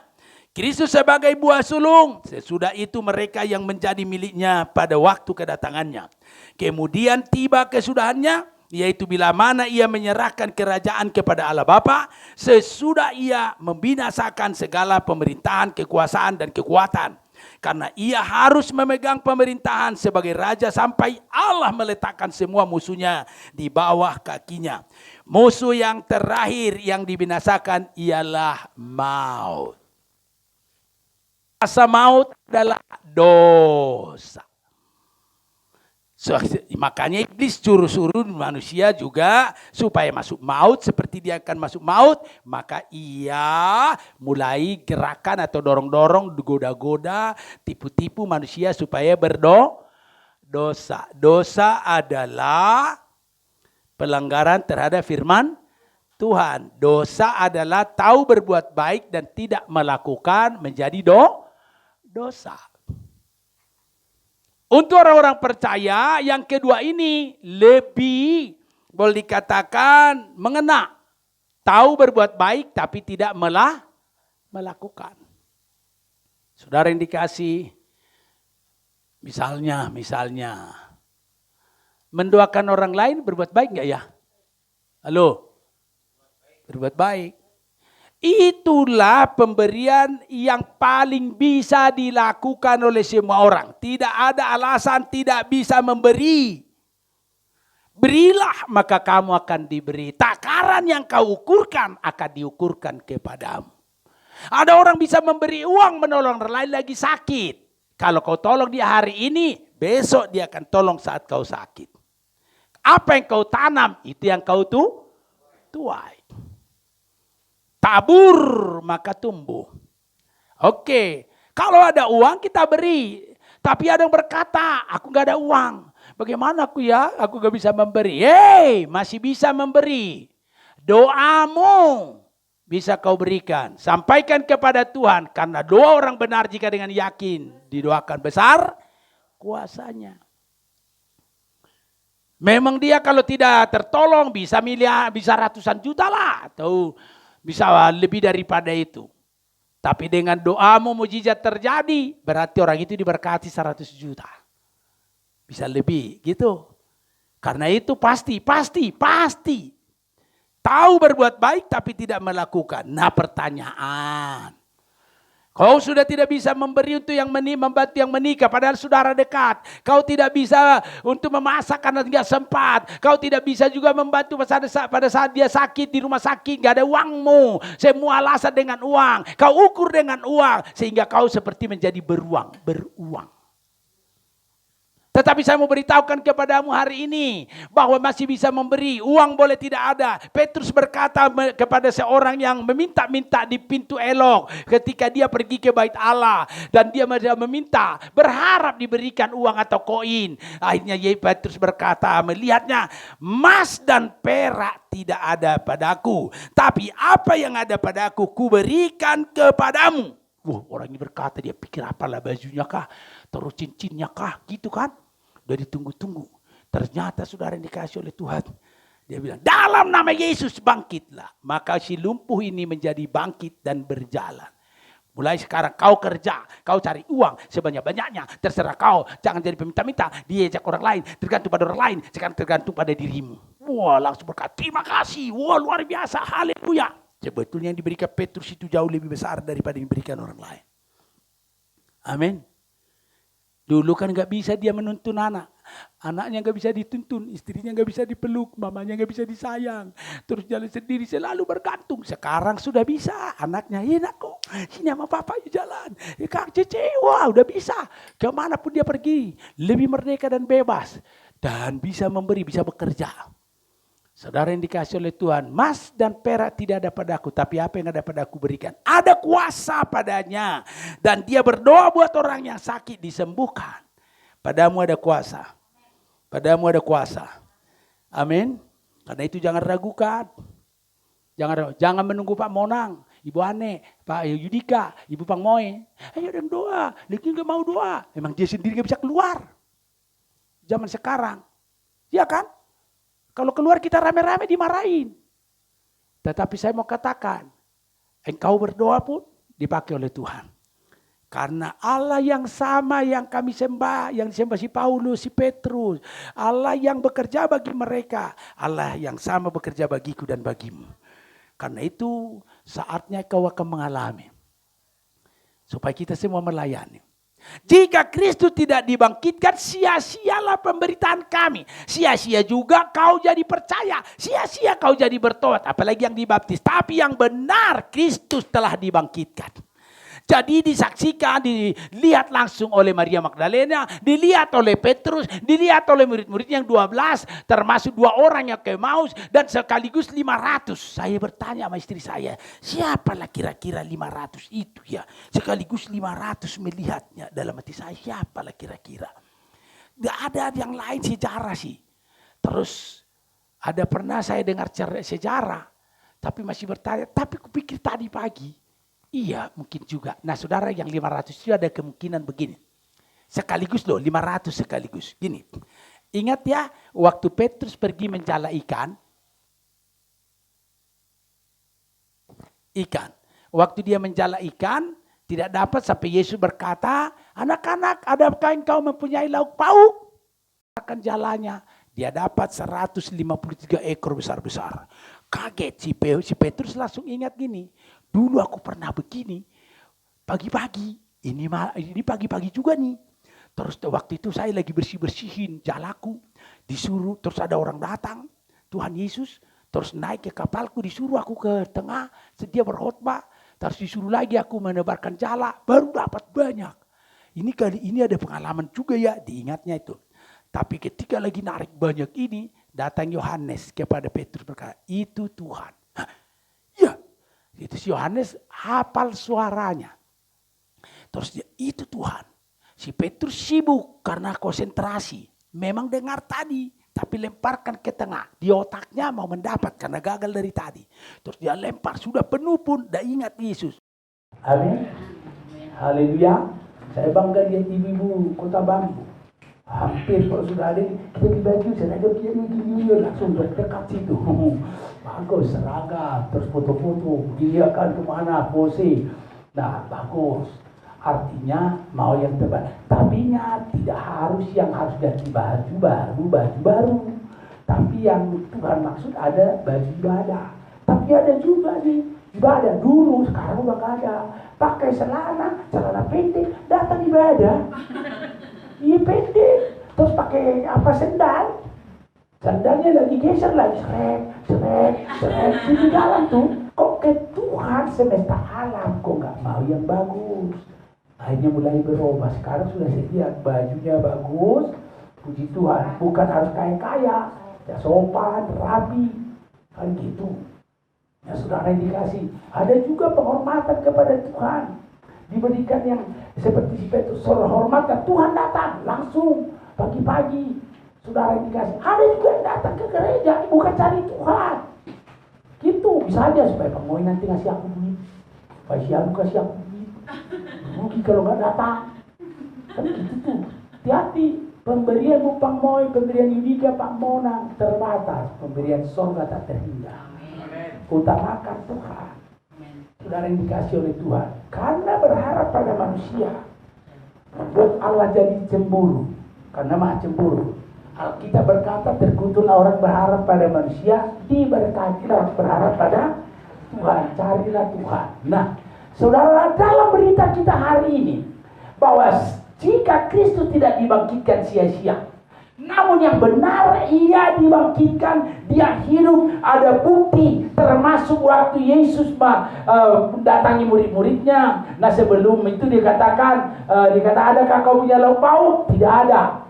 Kristus sebagai buah sulung. Sesudah itu mereka yang menjadi miliknya pada waktu kedatangannya. Kemudian tiba kesudahannya. Yaitu bila mana ia menyerahkan kerajaan kepada Allah Bapa. Sesudah ia membinasakan segala pemerintahan, kekuasaan dan kekuatan. Karena ia harus memegang pemerintahan sebagai raja sampai Allah meletakkan semua musuhnya di bawah kakinya. Musuh yang terakhir yang dibinasakan ialah maut. Asa maut adalah dosa. Makanya iblis suruh manusia juga supaya masuk maut. Seperti dia akan masuk maut, maka ia mulai gerakan atau dorong-dorong, goda-goda, tipu-tipu manusia supaya berdosa. Dosa adalah pelanggaran terhadap firman Tuhan. Dosa adalah tahu berbuat baik dan tidak melakukan menjadi dosa. Untuk orang-orang percaya yang kedua ini lebih boleh dikatakan mengena. Tahu berbuat baik tapi tidak melakukan. Saudara yang dikasih, misalnya, mendoakan orang lain berbuat baik nggak ya? Halo? Berbuat baik. Itulah pemberian yang paling bisa dilakukan oleh semua orang. Tidak ada alasan tidak bisa memberi. Berilah maka kamu akan diberi. Takaran yang kau ukurkan akan diukurkan kepadamu. Ada orang bisa memberi uang menolong orang lain lagi sakit. Kalau kau tolong dia hari ini, besok dia akan tolong saat kau sakit. Apa yang kau tanam, itu yang kau tuai. Tabur maka tumbuh. Oke, kalau ada uang kita beri. Tapi ada yang berkata, aku gak ada uang. Bagaimana aku ya? Aku gak bisa memberi. Masih bisa memberi. Doamu bisa kau berikan. Sampaikan kepada Tuhan. Karena doa orang benar jika dengan yakin didoakan besar kuasanya. Memang dia kalau tidak tertolong bisa miliar, bisa ratusan juta lah. Atau bisa lebih daripada itu. Tapi dengan doamu mujizat terjadi, berarti orang itu diberkati 100 juta. Bisa lebih gitu. Karena itu pasti. Tahu berbuat baik tapi tidak melakukan. Nah pertanyaan. Kau sudah tidak bisa memberi untuk yang membantu yang menikah padahal saudara dekat. Kau tidak bisa untuk memasak karena tidak sempat. Kau tidak bisa juga membantu pada saat dia sakit di rumah sakit. Gak ada uangmu. Semua alasan dengan uang. Kau ukur dengan uang. Sehingga kau seperti menjadi beruang. Tetapi saya mau beritahukan kepadamu hari ini bahwa masih bisa memberi. Uang boleh tidak ada. Petrus berkata kepada seorang yang meminta-minta di pintu elok ketika dia pergi ke bait Allah dan dia meminta berharap diberikan uang atau koin. Akhirnya Petrus berkata melihatnya, emas dan perak tidak ada padaku, tapi apa yang ada padaku kuberikan kepadamu. Orang ini berkata, dia pikir apalah bajunya kah, terus cincinnya kah, gitu kan. Udah ditunggu-tunggu. Ternyata saudara yang dikasih oleh Tuhan. Dia bilang, dalam nama Yesus bangkitlah. Maka si lumpuh ini menjadi bangkit dan berjalan. Mulai sekarang kau kerja, kau cari uang sebanyak-banyaknya. Terserah kau, jangan jadi peminta-minta. Diajak orang lain, tergantung pada orang lain. Sekarang tergantung pada dirimu. Wah, langsung berkata, terima kasih. Wah, luar biasa, haleluya. Sebetulnya yang diberikan Petrus itu jauh lebih besar daripada yang diberikan orang lain. Amin. Dulu kan gak bisa dia menuntun anak. Anaknya gak bisa dituntun, istrinya gak bisa dipeluk, mamanya gak bisa disayang. Terus jalan sendiri selalu bergantung. Sekarang sudah bisa, anaknya enak kok. Sini sama papa yuk jalan. Kak Cece, wah udah bisa. Kemanapun dia pergi, lebih merdeka dan bebas. Dan bisa memberi, bisa bekerja. Saudara yang dikasih oleh Tuhan, emas dan perak tidak ada padaku, tapi apa yang ada padaku berikan. Ada kuasa padanya. Dan dia berdoa buat orang yang sakit disembuhkan. Padamu ada kuasa. Padamu ada kuasa. Amin. Karena itu jangan ragukan. Jangan menunggu Pak Monang, Ibu Ane, Pak Yudika, Ibu Pang Moe. Ayo dong doa. Lagi gak mau doa. Memang dia sendiri gak bisa keluar. Zaman sekarang. Ya kan? Kalau keluar kita rame-rame dimarahin. Tetapi saya mau katakan, engkau berdoa pun dipakai oleh Tuhan. Karena Allah yang sama yang kami sembah, yang disembah si Paulus, si Petrus. Allah yang bekerja bagi mereka. Allah yang sama bekerja bagiku dan bagimu. Karena itu saatnya kau akan mengalami. Supaya kita semua melayani. Jika Kristus tidak dibangkitkan, sia-sialah pemberitaan kami. Sia-sia juga kau jadi percaya. Sia-sia kau jadi bertobat. Apalagi yang dibaptis. Tapi yang benar Kristus telah dibangkitkan. Jadi disaksikan, dilihat langsung oleh Maria Magdalena, dilihat oleh Petrus, dilihat oleh murid-murid yang 12, termasuk 2 orang yang ke Emmaus, dan sekaligus 500. Saya bertanya sama istri saya, siapalah kira-kira 500 itu ya? Sekaligus 500 melihatnya dalam hati saya, siapalah kira-kira? Gak ada yang lain sejarah sih. Terus ada pernah saya dengar sejarah, tapi masih bertanya, tapi kupikir tadi pagi. Iya mungkin juga. Nah saudara yang 500 itu ada kemungkinan begini. Sekaligus loh 500 sekaligus. Gini. Ingat ya waktu Petrus pergi menjala ikan. Waktu dia menjala ikan. Tidak dapat sampai Yesus berkata, anak-anak, adakah engkau mempunyai lauk pauk? Akan jalannya. Dia dapat 153 ekor besar-besar. Kaget si Petrus langsung ingat gini. Dulu aku pernah begini. Pagi-pagi. Ini pagi-pagi juga nih. Terus waktu itu saya lagi bersih-bersihin jalaku. Disuruh, terus ada orang datang. Tuhan Yesus. Terus naik ke kapalku, disuruh aku ke tengah. Sedia berkhotbah. Terus disuruh lagi aku menebarkan jala. Baru dapat banyak. Ini kali ini ada pengalaman juga ya. Diingatnya itu. Tapi ketika lagi narik banyak ini, datang Yohanes kepada Petrus berkata, itu Tuhan. Ya, itu si Yohanes hafal suaranya. Terus dia, itu Tuhan. Si Petrus sibuk karena konsentrasi. Memang dengar tadi, tapi lemparkan ke tengah. Di otaknya mau mendapat karena gagal dari tadi. Terus dia lempar, sudah penuh pun, dah ingat Yesus. Amin. Haleluya. Saya bangga lihat ibu-ibu Kota Bambu. Hampir kalau sudah ada kita di baju saya ada gini langsung dekat situ. Bagus seragam, terus foto-foto, dia akan kemana pose. Nah bagus. Artinya mau yang terbaik. Tapi ingat tidak harus yang harus ganti baju baru. Tapi yang Tuhan maksud ada baju ibadah. Tapi ada juga nih ibadah dulu sekarang udah gak ada. Pakai celana pendek datang ibadah. Iya pendek, terus pakai sendal, sandalnya lagi geser lagi, seret, di dalam tuh, kok ke Tuhan semesta alam, kok nggak mau yang bagus, akhirnya mulai berubah, sekarang sudah sedia, bajunya bagus, puji Tuhan, bukan harus kaya, ya sopan, rapi, kan gitu, ya saudara dikasih, ada juga penghormatan kepada Tuhan. Diberikan yang seperti si Petrus hormatkan Tuhan datang langsung pagi-pagi saudara dikasih. Ada juga yang datang ke gereja bukan cari Tuhan gitu bisa aja supaya Pak Moy nanti ngasih aku duit, Pak Sianu kasih aku duit, rugi kalau nggak datang kan gitu tuh. Hati-hati pemberian Pak Moy, pemberian Yudika Pak Monang terbatas, pemberian surga tak terhingga. Utamakan Tuhan. Saudara yang dikasih oleh Tuhan. Karena berharap pada manusia. Membuat Allah jadi cemburu. Karena maha cemburu. Alkitab berkata terkutuklah orang berharap pada manusia. Diberkatilah berharap pada Tuhan. Carilah Tuhan. Nah, saudara dalam berita kita hari ini. Bahwa jika Kristus tidak dibangkitkan sia-sia. Namun yang benar ia dibangkitkan, dia hidup, ada bukti termasuk waktu Yesus mendatangi murid-muridnya. Nah sebelum itu dikata adakah kau punya lauk pauk? Tidak ada.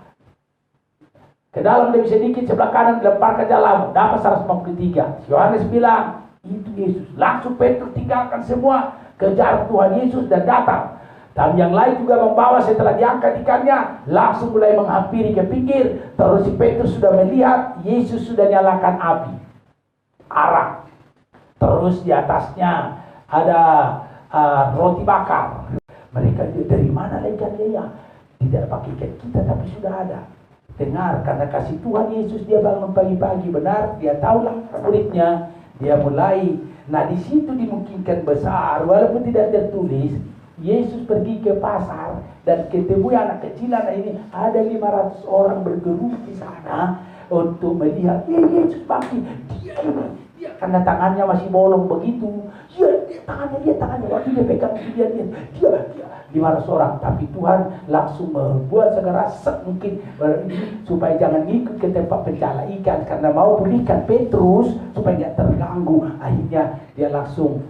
Ke dalam lebih sedikit sebelah kanan dilempar ke dalam, dapat 153. Yohanes bilang itu Yesus. Langsung Petrus tinggalkan semua, kejar Tuhan Yesus dan datang. Dan yang lain juga membawa setelah diangkat ikannya, langsung mulai menghampiri ke pinggir. Terus si Petrus sudah melihat Yesus sudah nyalakan api, arang. Terus di atasnya ada roti bakar. Mereka dari mana ikannya ya? Tidak pakai ikan kita tapi sudah ada. Dengar, karena kasih Tuhan Yesus dia bangun pagi-pagi benar, dia tahulah muridnya, dia mulai. Nah di situ dimungkinkan besar, walaupun tidak tertulis. Yesus pergi ke pasar dan ketemu anak kecilan ini, ada 500 orang bergerup di sana untuk melihat Yesus bangkit. Dia karena tangannya masih bolong begitu. Tangannya waktu dia pegang dia 500 orang, tapi Tuhan langsung membuat segera mungkin supaya jangan ngikut ke tempat pencala ikan karena mau berikan Petrus supaya tidak terganggu. Akhirnya dia langsung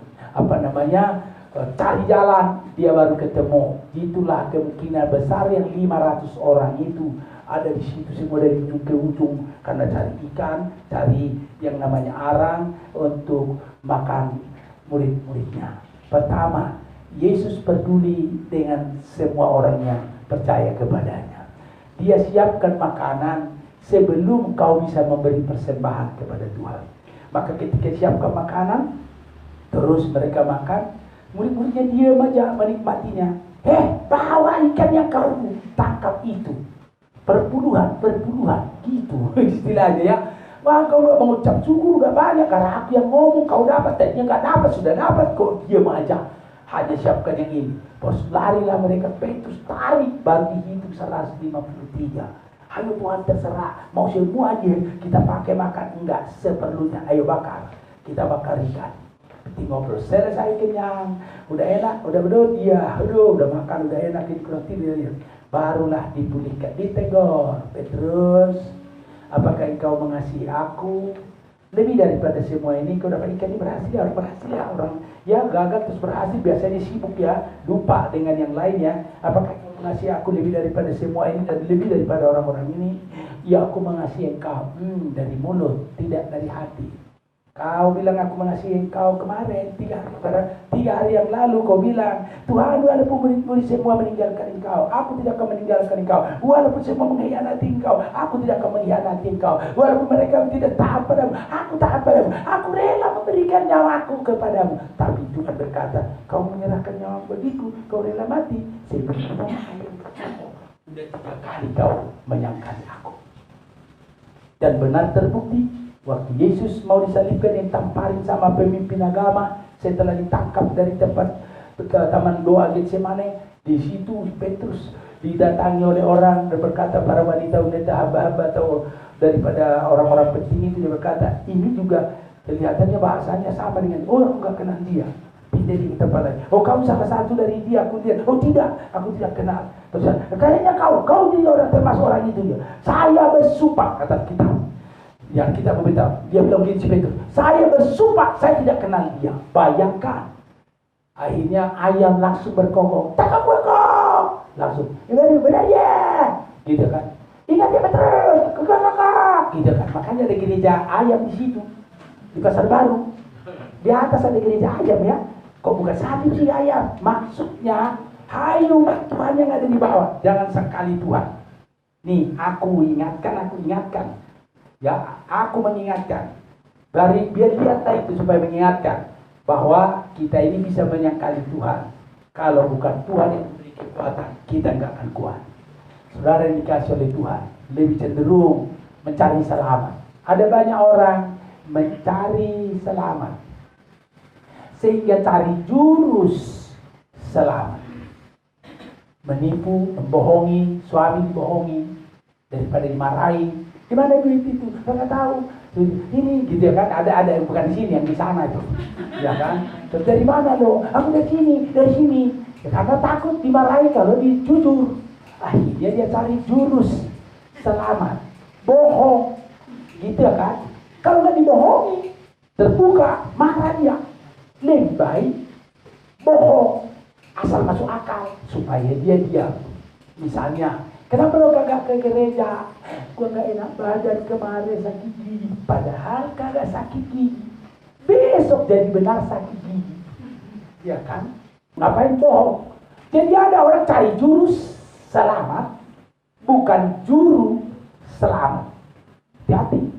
cari jalan, dia baru ketemu. Itulah kemungkinan besar yang 500 orang itu ada di situ semua dari ujung ke ujung karena cari ikan, cari yang namanya arang untuk makan murid-muridnya. Pertama, Yesus peduli dengan semua orang yang percaya kepadanya. Dia siapkan makanan sebelum kau bisa memberi persembahan kepada Tuhan. Maka ketika siapkan makanan, terus mereka makan, murid-muridnya diam aja menikmatinya. Bawa ikan yang kau tangkap itu. Perpuluhan gitu istilahnya ya. Wah kau udah mengucap syukur udah banyak karena aku yang ngomong kau dapat, tadinya gak dapat sudah dapat kok diam aja. hanya siapkan yang ini. Bos, larilah mereka, Petrus tarik, baru dihitung 153. Ayo Tuhan terserah, mau semuanya kita pakai makan, enggak, seperlunya, ayo bakar. Kita bakar ikan. Ngobrol, selesai kenyang, udah enak, udah bedot, iya, udah makan, udah enak, ini kurang tidur. Barulah dipulihkan, ditegur, Petrus, apakah engkau mengasihi aku lebih daripada semua ini? Kau dapat ikan ini berhasil ya, orang ya gagal terus berhasil, biasanya sibuk ya, lupa dengan yang lainnya. Apakah engkau mengasihi aku lebih daripada semua ini dan lebih daripada orang-orang ini? Ya, aku mengasihi engkau dari mulut, tidak dari hati. Kau bilang aku mengasihi engkau kemarin, 3 hari yang lalu kau bilang, Tuhan walaupun murid-murid semua meninggalkan engkau, aku tidak akan meninggalkan engkau. Walaupun semua mengkhianati engkau, aku tidak akan mengkhianati engkau. Walaupun mereka tidak taat padamu, aku taat padamu. Aku rela memberikan nyawaku kepadamu. Tapi Tuhan berkata, kau menyerahkan nyawa bagiku, kau rela mati. Sebenarnya sudah 3 kali kau menyangkali aku. Dan benar terbukti, waktu Yesus mau disalibkan, yang tamparin sama pemimpin agama, setelah ditangkap dari tempat ke taman doa Getsemane, di situ Petrus didatangi oleh orang dan berkata, para wanita wanita hamba-hamba atau daripada orang-orang penting itu, dia berkata, ini juga kelihatannya bahasanya sama dengan, oh aku gak kenal dia. Pindah di tempat lain, oh kamu salah satu dari dia, aku tidak, oh tidak, aku tidak kenal. Terus kayaknya kau jadi orang termasuk orang itu ya. Saya bersumpah, kata kita. Yang kita memberitahu, dia bilang begini si Petrus, saya bersumpah saya tidak kenal dia. Bayangkan, akhirnya ayam langsung berkokok, takkan berkokok, langsung, benar ya, gitu kan. Ingat ya Petrus, kakak, gitu kan. Makanya ada gereja ayam di situ, di Pasar Baru, di atas ada gereja ayam ya. Kok bukan salib sih ayam? Maksudnya, hayu Tuhan yang ada di bawah, jangan sekali Tuhan. Nih, aku ingatkan. Ya, aku mengingatkan. Biar lihatlah itu supaya mengingatkan bahwa kita ini bisa menyangkali Tuhan. Kalau bukan Tuhan yang memberi kekuatan, kita enggak akan kuat. Saudara yang dikasih oleh Tuhan lebih cenderung mencari selamat. Ada banyak orang mencari selamat, sehingga cari jurus selamat. Menipu, membohongi, suami dibohongi daripada dimarahi. Gimana duit itu? Nggak tahu. Ini gitu ya kan? Ada yang bukan di sini, yang di sana itu, ya kan? Terus dari mana lo? Aku dari sini. Ya, karena takut dimarahi kalau dijujur. Akhirnya dia cari jurus selamat, bohong, gitu ya kan? Kalau nggak dibohongi, terbuka, marah dia. Lebih baik bohong, asal masuk akal supaya dia diam. Misalnya, kenapa lo kagak ke gereja? Gua gak enak badan kemarin, sakit gigi. Padahal kagak sakit gigi, besok jadi benar sakit gigi, ya kan? Ngapain bohong? Jadi ada orang cari jurus selamat, bukan juru selamat. Hati-hati.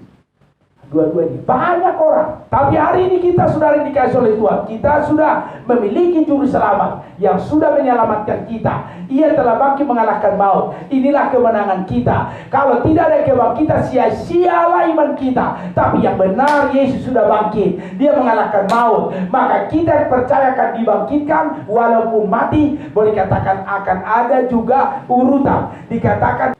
Dua-duanya banyak orang, tapi hari ini kita sudah dikasih oleh Tuhan. Kita sudah memiliki juru selamat yang sudah menyelamatkan kita. Ia telah bangkit mengalahkan maut. Inilah kemenangan kita. Kalau tidak ada kemenangan kita, sia-sialah iman kita. Tapi yang benar, Yesus sudah bangkit. Dia mengalahkan maut. Maka kita percaya akan dibangkitkan walaupun mati. Boleh katakan akan ada juga urutan. Dikatakan,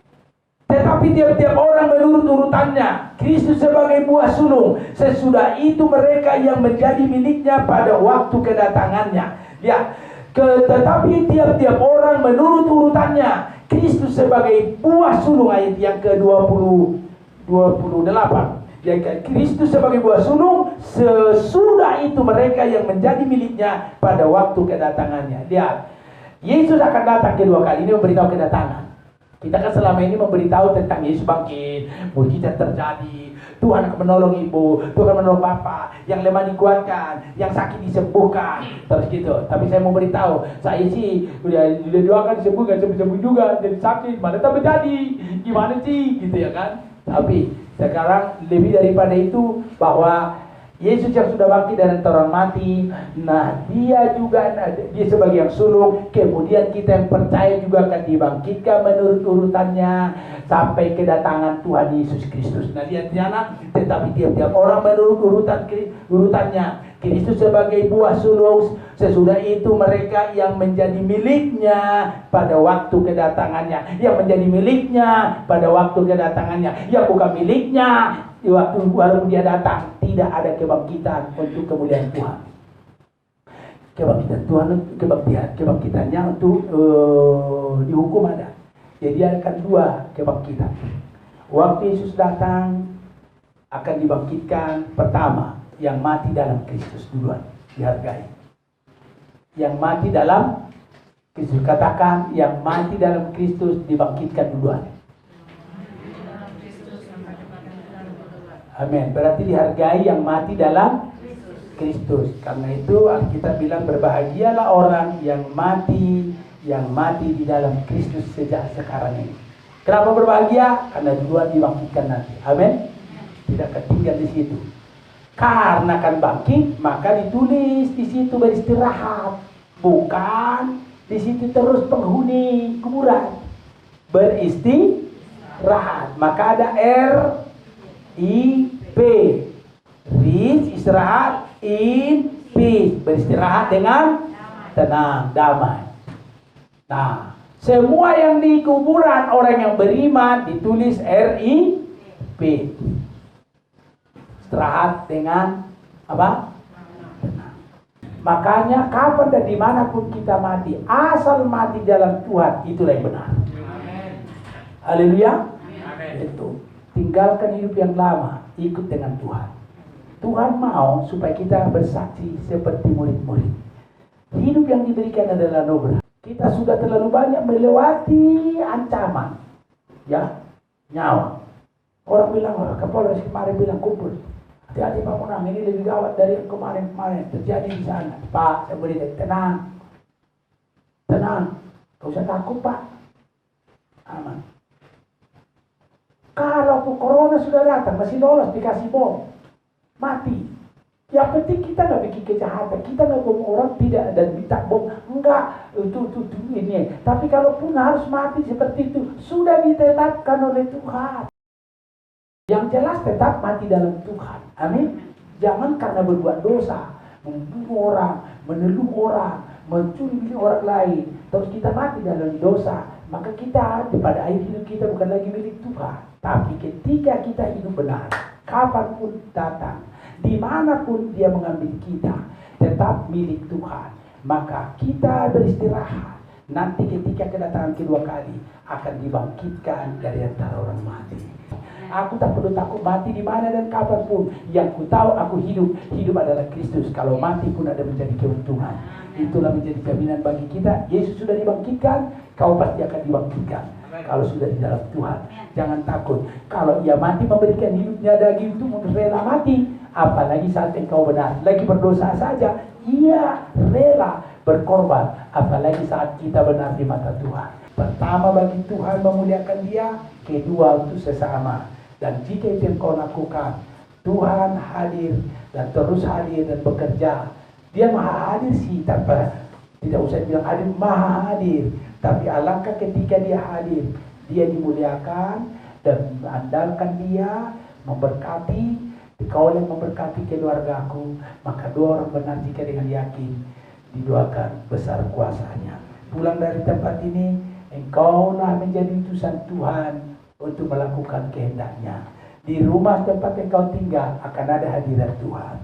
tetapi tiap-tiap orang menurut urutannya. Kristus sebagai buah sulung. Sesudah itu mereka yang menjadi miliknya pada waktu kedatangannya. Ya, tetapi tiap-tiap orang menurut urutannya. Kristus sebagai buah sulung, ayat yang ke-28. Ya, Kristus sebagai buah sulung. Sesudah itu mereka yang menjadi miliknya pada waktu kedatangannya. Lihat, Yesus akan datang kedua kali. Ini memberitahu kedatangan. Kita kan selama ini memberitahu tentang Yesus bangkit, mukjizat terjadi, Tuhan akan menolong ibu, Tuhan akan menolong bapak, yang lemah dikuatkan, yang sakit disembuhkan, terus gitu. Tapi saya mau beritahu, saya sih udah doakan sembuh, gak sembuh juga, jadi sakit, mana tak terjadi, gimana sih, gitu ya kan? Tapi sekarang lebih daripada itu, bahwa Yesus yang sudah bangkit dari antara orang mati, nah dia sebagai yang sulung, kemudian kita yang percaya juga akan dibangkitkan menurut urutannya sampai kedatangan Tuhan Yesus Kristus. Nah lihat di sana, tetapi tiap-tiap orang menurut urutannya. Kristus sebagai buah sulung. Sesudah itu mereka yang menjadi miliknya pada waktu kedatangannya, yang menjadi miliknya pada waktu kedatangannya, yang bukan miliknya di waktu baru dia datang. Tidak ada kebangkitan untuk kemuliaan Tuhan. Kebangkitan Tuhan, kebangkitannya untuk dihukum ada. Jadi akan dua kebangkitan. Waktu Yesus datang akan dibangkitkan pertama yang mati dalam Kristus duluan dihargai. Yang mati dalam Kristus, katakan yang mati dalam Kristus dibangkitkan duluan. Amin. Berarti dihargai yang mati dalam Kristus. Karena itu kita bilang berbahagialah orang yang mati di dalam Kristus sejak sekarang ini. Kenapa berbahagia? Karena duluan dibangkitkan nanti. Amin. Tidak ketinggal di situ. Karena akan bangkit, maka ditulis di situ beristirahat. Bukan di situ terus penghuni kuburan. Beristirahat. Maka ada RIP. Rest, istirahat. In peace. Beristirahat dengan tenang, damai. Nah, semua yang di kuburan orang yang beriman ditulis RIP. Istirahat dengan apa? Tenang. Makanya kapan dan dimanapun kita mati, asal mati dalam Tuhan, itulah yang benar. Haleluya. Itu tinggalkan hidup yang lama, ikut dengan Tuhan. Tuhan mau supaya kita bersaksi seperti murid-murid. Hidup yang diberikan adalah anugerah. Kita sudah terlalu banyak melewati ancaman, ya, nyawa. Orang bilang, Kapolres kemarin bilang kumpul. Hati-hati Pak Munang, ini lebih gawat dari yang kemarin-kemarin terjadi di sana. Pak, saya beri tenang, tenang, gak usah takut Pak, aman. Kalau corona sudah datang, masih lolos dikasih bom, mati. Yang penting kita nggak bikin kejahatan, kita nggak bom orang, tidak, dan minta bom, enggak, itu ini. Tapi kalaupun harus mati seperti itu, sudah ditetapkan oleh Tuhan. Yang jelas tetap mati dalam Tuhan. Amin. Jangan karena berbuat dosa, membunuh orang, meneluh orang, mencuri milik orang lain, terus kita mati dalam dosa. Maka kita pada akhir hidup kita bukan lagi milik Tuhan. Tapi ketika kita hidup benar, kapanpun datang, dimanapun dia mengambil kita, tetap milik Tuhan. Maka kita beristirahat. Nanti ketika kedatangan kedua kali akan dibangkitkan dari antara orang mati. Aku tak perlu takut mati di mana dan kapanpun. Yang ku tahu aku hidup adalah Kristus. Kalau mati pun ada menjadi keuntungan. Itulah menjadi jaminan bagi kita. Yesus sudah dibangkitkan, kau pasti akan dibangkitkan. Kalau sudah di dalam Tuhan, jangan takut. Kalau ia mati memberikan hidupnya daging itu rela mati, apalagi saat engkau benar lagi berdosa saja, ia rela berkorban, apalagi saat kita benar di mata Tuhan. Pertama bagi Tuhan memuliakan dia, kedua untuk sesama. Dan jika itu yang kau lakukan, Tuhan hadir dan terus hadir dan bekerja. Dia maha hadir sih, tidak usah bilang hadir, maha hadir. Tapi alangkah ketika dia hadir, dia dimuliakan dan andalkan dia, memberkati. Kau yang memberkati keluargaku, maka dua orang benar jika dengan yakin didoakan besar kuasanya. Pulang dari tempat ini, engkaulah menjadi utusan Tuhan untuk melakukan kehendaknya. Di rumah tempat engkau tinggal akan ada hadirat Tuhan.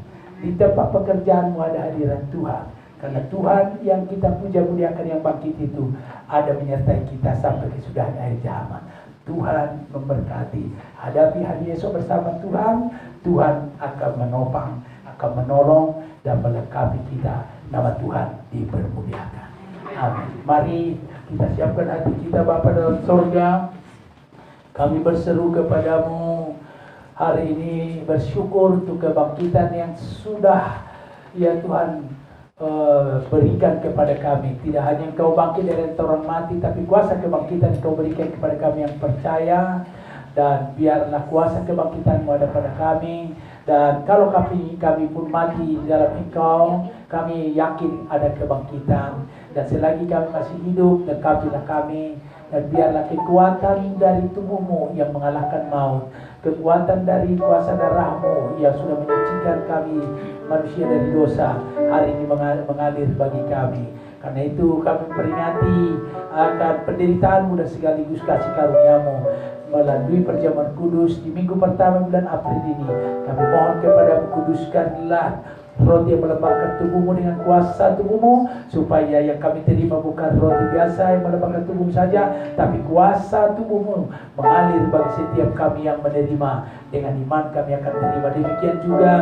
Di tempat pekerjaanmu ada hadirat Tuhan. Karena Tuhan yang kita puja muliakan yang bangkit itu ada menyertai kita sampai kesudahan akhir zaman. Tuhan memberkati. Hadapi hari esok bersama Tuhan. Tuhan akan menopang, akan menolong dan melengkapi kita. Nama Tuhan dipermuliakan. Amin. Mari kita siapkan hati kita Bapa dalam surga. Kami berseru kepadamu hari ini, bersyukur untuk kebangkitan yang sudah ya Tuhan berikan kepada kami. Tidak hanya Engkau bangkit dari orang mati, tapi kuasa kebangkitan Engkau berikan kepada kami yang percaya. Dan biarlah kuasa kebangkitan-Mu ada pada kami. Dan kalau kami pun mati dalam Engkau, kami yakin ada kebangkitan. Dan selagi kami masih hidup, lengkapilah kami. Dan biarlah kekuatan dari tubuh-Mu yang mengalahkan maut, kekuatan dari kuasa darah-Mu yang sudah menyucikan kami manusia dari dosa hari ini mengalir bagi kami. Karena itu kami peringati akan penderitaanmu dan sekaligus kasih karuniamu melalui perjamuan kudus di minggu pertama bulan April ini. Kami mohon kepadamu, kuduskanlah roti yang melembabkan tubuhmu dengan kuasa tubuhmu, supaya yang kami terima bukan roti biasa yang melembabkan tubuhmu saja, tapi kuasa tubuhmu mengalir bagi setiap kami yang menerima. Dengan iman kami akan terima. Demikian juga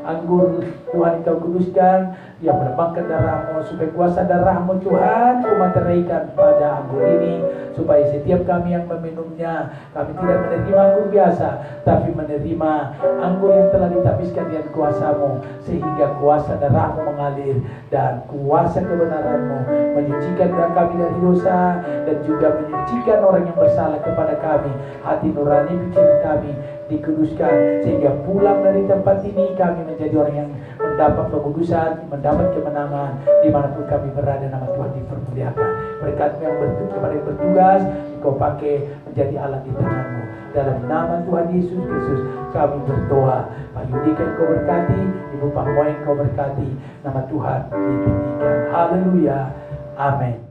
anggur Tuhan Engkau kuduskan yang melembabkan darahmu, supaya kuasa darahmu Tuhan Kau meteraikan pada anggur ini, supaya setiap kami yang meminumnya, kami tidak menerima anggur biasa, tapi menerima anggur yang telah ditapiskan dengan kuasa-Mu, sehingga kuasa darahmu mengalir dan kuasa kebenaranmu menyucikan kami dari dosa, dan juga menyucikan orang yang bersalah kepada kami. Hati nurani pikiran kami dikuduskan, sehingga pulang dari tempat ini kami menjadi orang yang mendapat pengudusan, mendapat kemenangan dimanapun kami berada. Nama Tuhan dipermuliakan. Berkat-Mu yang kepada yang bertugas, Engkau pakai menjadi alat di tangan-Mu. Dalam nama Tuhan Yesus Kristus kami berdoa. Pak Yudika Engkau berkati, Ibu Pak Moy Engkau berkati. Nama Tuhan ditinggikan. Haleluya. Amin.